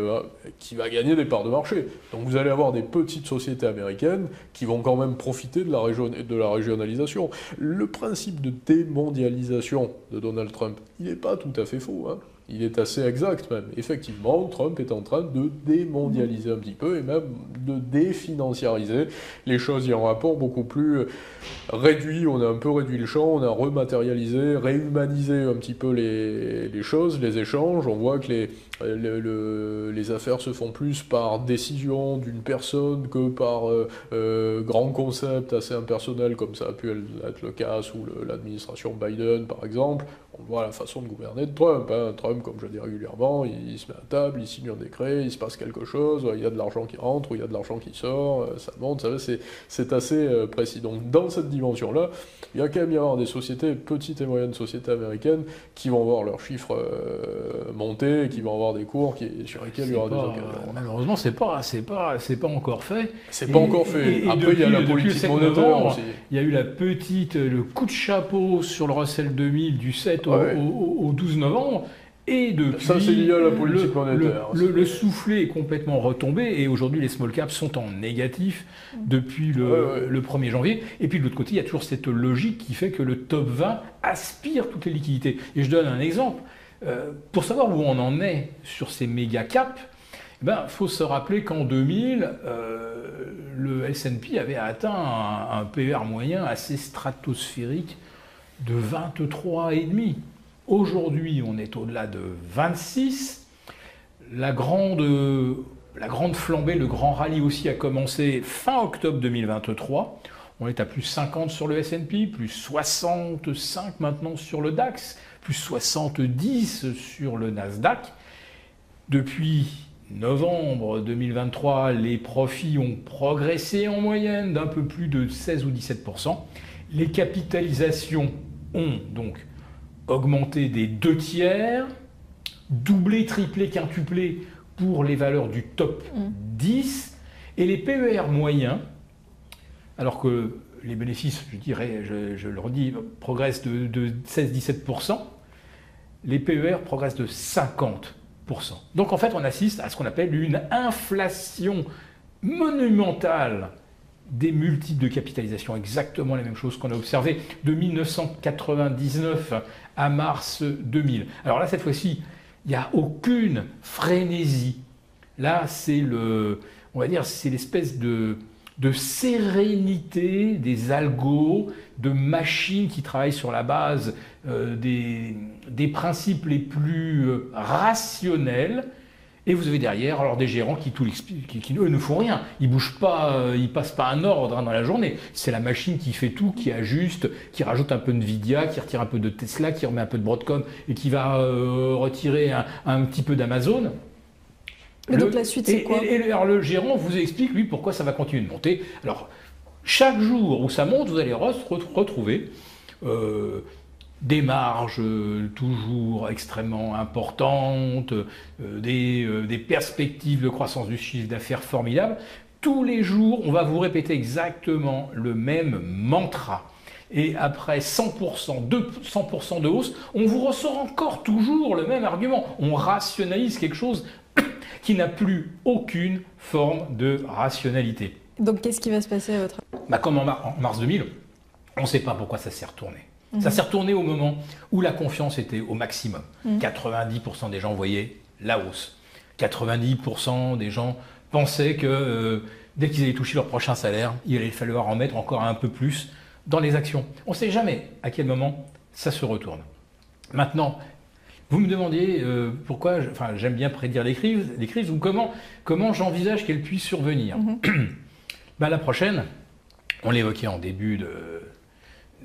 Speaker 2: qui va gagner des parts de marché. Donc vous allez avoir des petites sociétés américaines qui vont quand même profiter de la régionalisation. Le principe de démondialisation de Donald Trump, il n'est pas tout à fait faux, hein. Il est assez exact même. Effectivement, Trump est en train de démondialiser un petit peu et même de définanciariser les choses. Il y a un rapport beaucoup plus réduit, on a un peu réduit le champ, on a rematérialisé, réhumanisé un petit peu les choses, les échanges. On voit que les affaires se font plus par décision d'une personne que par grand concept assez impersonnel, comme ça a pu être le cas sous l'administration Biden, par exemple. On voit la façon de gouverner de Trump. Trump, comme je le dis régulièrement, il se met à table, il signe un décret, il se passe quelque chose, il y a de l'argent qui rentre ou il y a de l'argent qui sort, ça monte, c'est assez précis. Donc dans cette dimension-là, il y a quand même y avoir des sociétés, petites et moyennes sociétés américaines, qui vont voir leurs chiffres monter, et qui vont avoir des cours sur lesquels il y aura des occasions.
Speaker 3: Malheureusement, c'est pas encore fait.
Speaker 2: C'est pas encore fait. Après, il y a la politique monétaire aussi.
Speaker 3: Il y a eu le coup de chapeau sur le Russell 2000 du 7 au 12 novembre. Et depuis,
Speaker 2: ça, c'est lié à la politique monétaire.
Speaker 3: Le soufflet est complètement retombé et aujourd'hui les small caps sont en négatif depuis le 1er janvier. Et puis de l'autre côté, il y a toujours cette logique qui fait que le top 20 aspire toutes les liquidités. Et je donne un exemple. Pour savoir où on en est sur ces méga caps, faut se rappeler qu'en 2000, le S&P avait atteint un PER moyen assez stratosphérique de 23,5. Aujourd'hui, on est au-delà de 26. La grande flambée, le grand rallye aussi a commencé fin octobre 2023. On est à plus 50 sur le S&P, plus 65 maintenant sur le DAX, plus 70 sur le Nasdaq. Depuis novembre 2023, les profits ont progressé en moyenne d'un peu plus de 16 ou 17%. Les capitalisations ont donc augmenté des 2/3, doublé, triplé, quintuplé pour les valeurs du top 10, et les PER moyens, alors que les bénéfices, je le redis, progressent de 16-17%, les PER progressent de 50%. Donc en fait, on assiste à ce qu'on appelle une inflation monumentale des multiples de capitalisation, exactement la même chose qu'on a observé de 1999 à mars 2000. Alors là, cette fois-ci, il n'y a aucune frénésie. Là, c'est l'espèce de sérénité des algos, de machines qui travaillent sur la base des principes les plus rationnels. Et vous avez derrière alors des gérants qui eux ne font rien. Ils bougent pas, ils passent pas un ordre dans la journée. C'est la machine qui fait tout, qui ajuste, qui rajoute un peu de Nvidia, qui retire un peu de Tesla, qui remet un peu de Broadcom et qui va retirer un petit peu d'Amazon.
Speaker 1: Mais donc la suite, c'est quoi ?
Speaker 3: Alors le gérant vous explique, lui, pourquoi ça va continuer de monter. Alors, chaque jour où ça monte, vous allez retrouver des marges toujours extrêmement importantes, des perspectives de croissance du chiffre d'affaires formidables. Tous les jours, on va vous répéter exactement le même mantra. Et après 100% de hausse, on vous ressort encore toujours le même argument. On rationalise quelque chose qui n'a plus aucune forme de rationalité.
Speaker 1: Donc qu'est-ce qui va se passer à votre avis?
Speaker 3: Comme en mars 2000, on ne sait pas pourquoi ça s'est retourné. Ça s'est retourné au moment où la confiance était au maximum. 90% des gens voyaient la hausse. 90% des gens pensaient que dès qu'ils allaient toucher leur prochain salaire, il allait falloir en mettre encore un peu plus dans les actions. On ne sait jamais à quel moment ça se retourne. Maintenant, vous me demandiez pourquoi, j'aime bien prédire les crises ou comment j'envisage qu'elles puissent survenir. La prochaine, on l'évoquait en début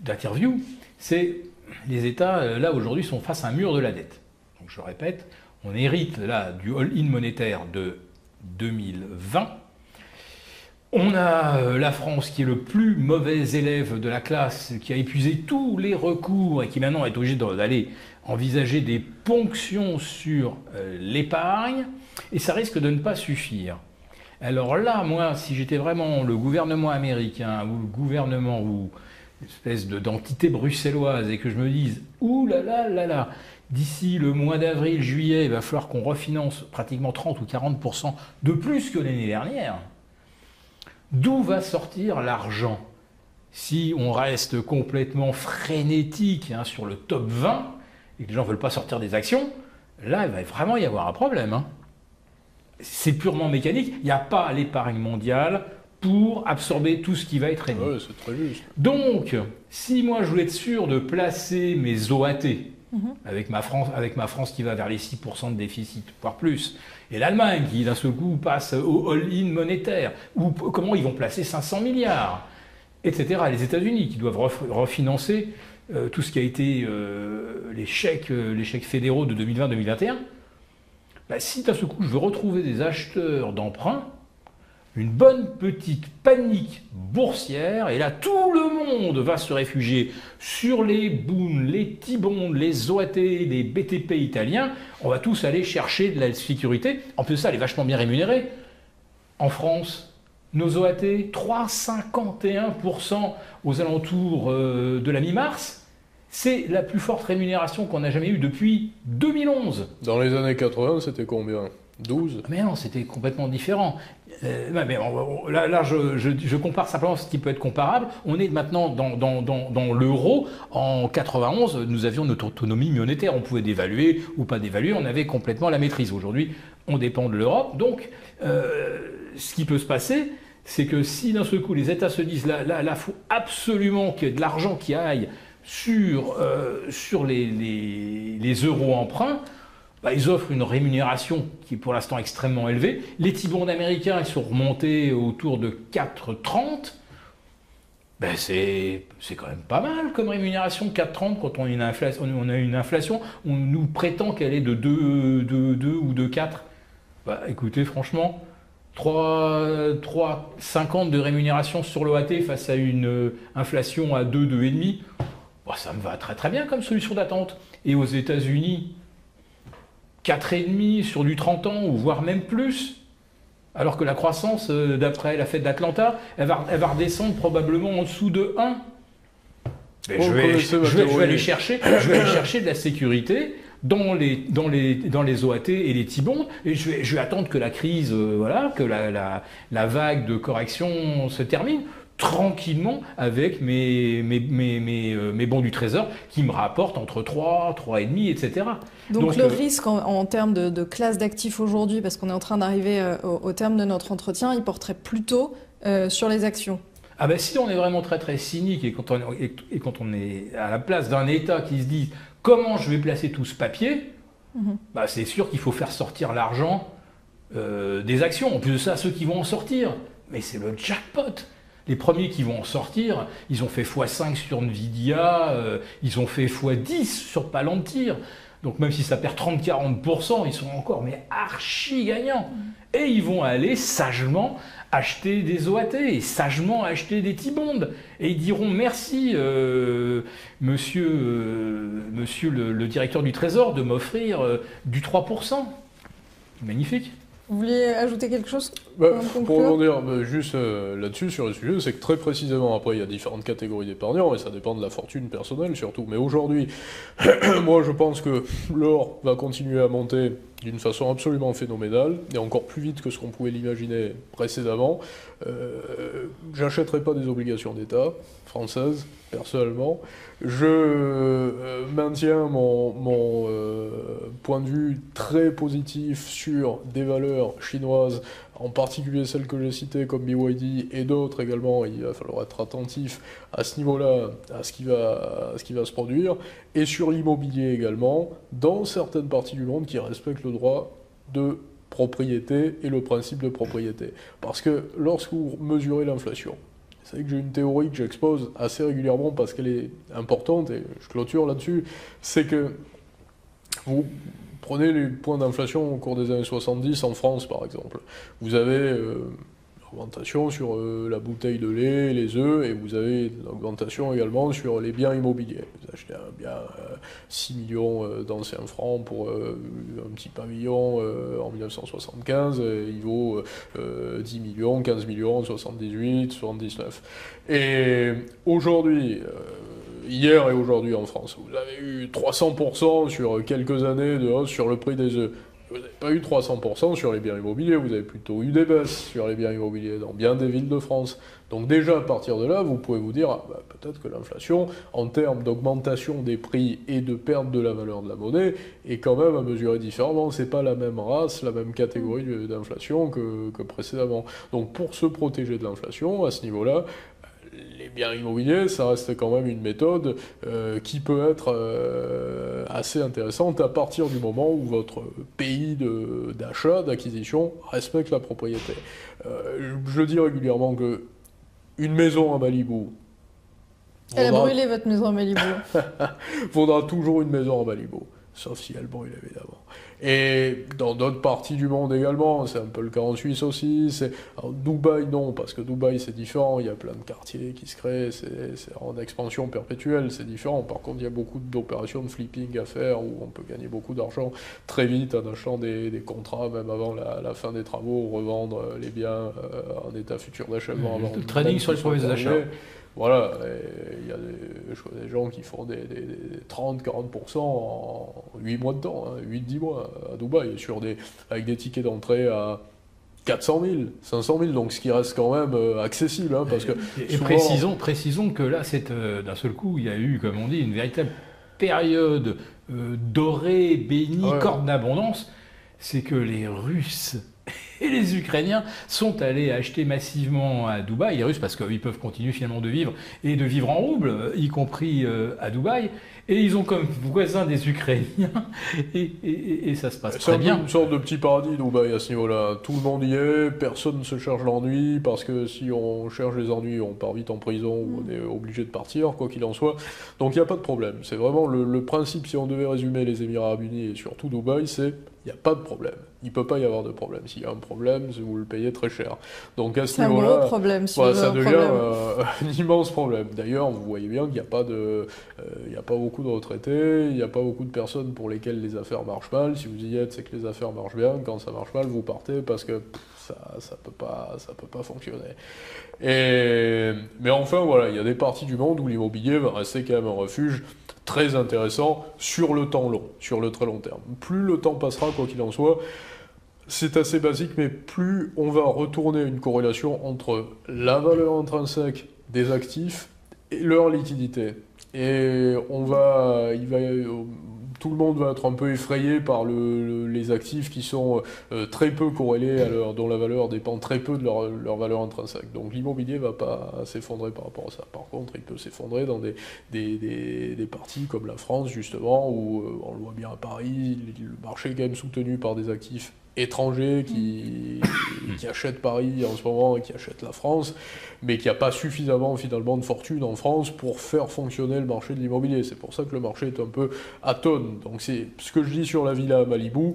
Speaker 3: d'interview, c'est les États, là aujourd'hui, sont face à un mur de la dette. Donc je répète, on hérite là du all-in monétaire de 2020. On a la France qui est le plus mauvais élève de la classe, qui a épuisé tous les recours et qui maintenant est obligé d'aller envisager des ponctions sur l'épargne, et ça risque de ne pas suffire. Alors là, moi, si j'étais vraiment le gouvernement américain ou le gouvernement ou une espèce d'entité bruxelloise et que je me dise « Ouh là là là là !» d'ici le mois d'avril, juillet, il va falloir qu'on refinance pratiquement 30 ou 40% de plus que l'année dernière. D'où va sortir l'argent? Si on reste complètement frénétique sur le top 20 et que les gens ne veulent pas sortir des actions, là, il va vraiment y avoir un problème. C'est purement mécanique. Il n'y a pas l'épargne mondiale pour absorber tout ce qui va être émis.
Speaker 2: Ouais, c'est très juste.
Speaker 3: Donc, si moi je voulais être sûr de placer mes OAT, avec ma France qui va vers les 6% de déficit, voire plus, et l'Allemagne qui d'un seul coup passe au all-in monétaire, ou comment ils vont placer 500 milliards, etc. Les États-Unis qui doivent refinancer tout ce qui a été les chèques fédéraux de 2020-2021, si d'un seul coup je veux retrouver des acheteurs d'emprunts, une bonne petite panique boursière, et là tout le monde va se réfugier sur les Bund, les T-bonds, les OAT, les BTP italiens. On va tous aller chercher de la sécurité. En plus de ça, elle est vachement bien rémunérée. En France, nos OAT, 3,51% aux alentours de la mi-mars. C'est la plus forte rémunération qu'on a jamais eue depuis 2011.
Speaker 2: Dans les années 80, c'était combien? 12?
Speaker 3: Mais non, c'était complètement différent. Là, je compare simplement ce qui peut être comparable. On est maintenant dans l'euro. En 91, nous avions notre autonomie monétaire. On pouvait dévaluer ou pas dévaluer. On avait complètement la maîtrise. Aujourd'hui, on dépend de l'Europe. Donc, ce qui peut se passer, c'est que si d'un seul coup, les États se disent là, il faut absolument qu'il y ait de l'argent qui aille sur les euros emprunts, ils offrent une rémunération qui est pour l'instant extrêmement élevée. Les T-bonds américains, ils sont remontés autour de 4,30. C'est quand même pas mal comme rémunération, 4,30 quand on a une inflation. On nous prétend qu'elle est de 2 ou de 4. Écoutez, franchement, 3,50 de rémunération sur l'OAT face à une inflation à 2, 2,5, ça me va très très bien comme solution d'attente. Et aux États-Unis, 4,5 sur du 30 ans, ou voire même plus, alors que la croissance, d'après la Fed d'Atlanta, elle va redescendre probablement en dessous de 1. Je vais aller chercher de la sécurité dans les OAT et les T-bonds, et je vais attendre que la crise, que la vague de correction se termine tranquillement avec mes bons du Trésor qui me rapportent entre 3, 3,5, etc.
Speaker 1: Donc le risque en termes de classe d'actifs aujourd'hui, parce qu'on est en train d'arriver au terme de notre entretien, il porterait plutôt sur les actions.
Speaker 3: Si on est vraiment très très cynique et quand on est à la place d'un État qui se dit comment je vais placer tout ce papier, c'est sûr qu'il faut faire sortir l'argent des actions. En plus de ça, ceux qui vont en sortir, mais c'est le jackpot. Les premiers qui vont en sortir, ils ont fait x5 sur Nvidia, ils ont fait x10 sur Palantir. Donc même si ça perd 30-40%, ils sont encore archi gagnants. Et ils vont aller sagement acheter des OAT et sagement acheter des T-bonds. Et ils diront merci, monsieur le directeur du Trésor, de m'offrir du 3%. Magnifique.
Speaker 1: Vous vouliez ajouter quelque chose
Speaker 2: pour rebondir juste là-dessus, sur le sujet, c'est que très précisément, après, il y a différentes catégories d'épargnants, et ça dépend de la fortune personnelle surtout. Mais aujourd'hui, moi je pense que l'or va continuer à monter d'une façon absolument phénoménale, et encore plus vite que ce qu'on pouvait l'imaginer précédemment. J'achèterai pas des obligations d'État françaises, personnellement. Je maintiens mon point de vue très positif sur des valeurs chinoises, en particulier celles que j'ai citées comme BYD et d'autres également. Il va falloir être attentif à ce niveau-là, à ce qui va se produire, et sur l'immobilier également, dans certaines parties du monde qui respectent le droit de propriété et le principe de propriété. Parce que lorsque vous mesurez l'inflation, c'est vrai que j'ai une théorie que j'expose assez régulièrement parce qu'elle est importante, et je clôture là-dessus, c'est que vous prenez les points d'inflation au cours des années 70 en France, par exemple. Vous avez augmentation sur la bouteille de lait, les œufs, et vous avez une augmentation également sur les biens immobiliers. Vous achetez un bien 6 millions d'anciens francs pour un petit pavillon en 1975, il vaut 10 millions, 15 millions en 78, 79. Et aujourd'hui, hier et aujourd'hui en France, vous avez eu 300% sur quelques années de hausse sur le prix des œufs. Vous n'avez pas eu 300% sur les biens immobiliers, vous avez plutôt eu des baisses sur les biens immobiliers dans bien des villes de France. Donc déjà, à partir de là, vous pouvez vous dire, peut-être que l'inflation, en termes d'augmentation des prix et de perte de la valeur de la monnaie, est quand même à mesurer différemment. C'est pas la même race, la même catégorie d'inflation que précédemment. Donc pour se protéger de l'inflation, à ce niveau-là, les biens immobiliers, ça reste quand même une méthode qui peut être assez intéressante à partir du moment où votre pays d'achat, d'acquisition, respecte la propriété. Je dis régulièrement que une maison à Malibu...
Speaker 1: Elle a brûlé votre maison à Malibu.
Speaker 2: Vaudra toujours une maison à Malibu, sauf si elle brûle évidemment. Et dans d'autres parties du monde également, c'est un peu le cas en Suisse aussi. Alors, Dubaï, non, parce que Dubaï, c'est différent. Il y a plein de quartiers qui se créent, c'est en expansion perpétuelle, c'est différent. Par contre, il y a beaucoup d'opérations de flipping à faire où on peut gagner beaucoup d'argent très vite en achetant des contrats, même avant la fin des travaux, revendre les biens en état futur d'achèvement.
Speaker 3: Le trading sur les promesses d'achat.
Speaker 2: Voilà, je connais des gens qui font des 30-40% en 8 mois de temps, 8-10 mois à Dubaï, avec des tickets d'entrée à 400 000, 500 000, donc ce qui reste quand même accessible. Parce que
Speaker 3: souvent... précisons que là, d'un seul coup, il y a eu, comme on dit, une véritable période dorée, bénie, corde d'abondance. C'est que les Russes et les Ukrainiens sont allés acheter massivement à Dubaï, les Russes parce qu'ils peuvent continuer finalement de vivre en rouble, y compris à Dubaï, et ils ont comme voisins des Ukrainiens, et ça se passe très bien.
Speaker 2: C'est une sorte de petit paradis Dubaï à ce niveau-là. Tout le monde y est, personne ne se cherche l'ennui, parce que si on cherche les ennuis, on part vite en prison, ou on est obligé de partir, quoi qu'il en soit. Donc il n'y a pas de problème. C'est vraiment le principe, si on devait résumer les Émirats Arabes Unis et surtout Dubaï, c'est il n'y a pas de problème. Il ne peut pas y avoir de problème. S'il y a un problème, vous le payez très cher. Donc à ce niveau-là,
Speaker 1: c'est un gros problème.
Speaker 2: Ça devient un immense problème. D'ailleurs, vous voyez bien qu'il n'y a pas beaucoup de retraités, il n'y a pas beaucoup de personnes pour lesquelles les affaires marchent mal. Si vous y êtes, c'est que les affaires marchent bien. Quand ça marche mal, vous partez parce que ça peut pas fonctionner. Mais enfin, voilà, il y a des parties du monde où l'immobilier va rester quand même un refuge très intéressant sur le temps long, sur le très long terme. Plus le temps passera, quoi qu'il en soit, c'est assez basique, mais plus on va retourner une corrélation entre la valeur intrinsèque des actifs et leur liquidité. Et tout le monde va être un peu effrayé par les actifs qui sont très peu corrélés, dont la valeur dépend très peu de leur valeur intrinsèque. Donc l'immobilier ne va pas s'effondrer par rapport à ça. Par contre, il peut s'effondrer dans des parties comme la France, justement, où on le voit bien à Paris, le marché est quand même soutenu par des actifs étrangers qui achètent Paris en ce moment et qui achètent la France, mais qu'il n'y a pas suffisamment finalement de fortune en France pour faire fonctionner le marché de l'immobilier. C'est pour ça que le marché est un peu atone. Donc c'est ce que je dis sur la villa à Malibu,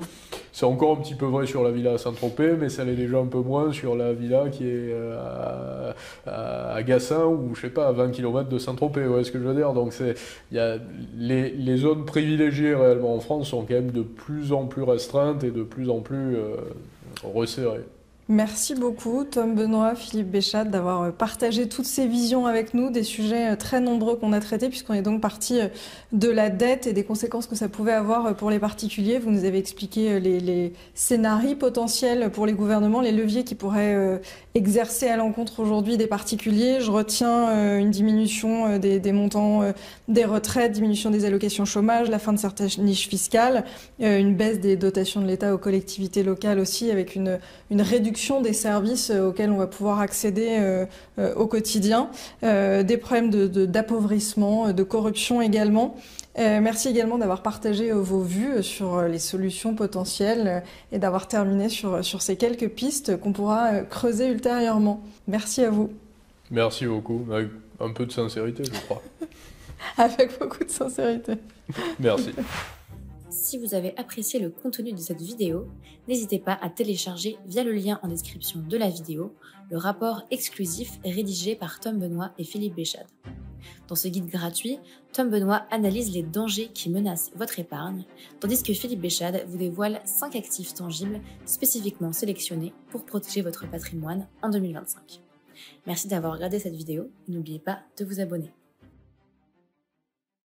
Speaker 2: C'est encore un petit peu vrai sur la villa à Saint-Tropez, mais ça l'est déjà un peu moins sur la villa qui est à Gassin ou je sais pas, à 20 km de Saint-Tropez, ouais, ce que je veux dire. Donc les zones privilégiées réellement en France sont quand même de plus en plus restreintes et de plus en plus resserrées.
Speaker 1: Merci beaucoup, Tom Benoît, Philippe Béchat, d'avoir partagé toutes ces visions avec nous, des sujets très nombreux qu'on a traités, puisqu'on est donc parti de la dette et des conséquences que ça pouvait avoir pour les particuliers. Vous nous avez expliqué les scénarios potentiels pour les gouvernements, les leviers qui pourraient exercer à l'encontre aujourd'hui des particuliers. Je retiens une diminution des montants des retraites, diminution des allocations chômage, la fin de certaines niches fiscales, une baisse des dotations de l'État aux collectivités locales aussi, avec une réduction des services auxquels on va pouvoir accéder au quotidien, des problèmes d'appauvrissement, de corruption également. Merci également d'avoir partagé vos vues sur les solutions potentielles et d'avoir terminé sur ces quelques pistes qu'on pourra creuser ultérieurement. Merci à vous.
Speaker 2: Merci beaucoup, avec un peu de sincérité, je crois.
Speaker 1: Avec beaucoup de sincérité.
Speaker 2: Merci.
Speaker 4: Si vous avez apprécié le contenu de cette vidéo, n'hésitez pas à télécharger via le lien en description de la vidéo le rapport exclusif rédigé par Tom Benoît et Philippe Béchat. Dans ce guide gratuit, Tom Benoît analyse les dangers qui menacent votre épargne, tandis que Philippe Béchat vous dévoile 5 actifs tangibles spécifiquement sélectionnés pour protéger votre patrimoine en 2025. Merci d'avoir regardé cette vidéo et n'oubliez pas de vous abonner.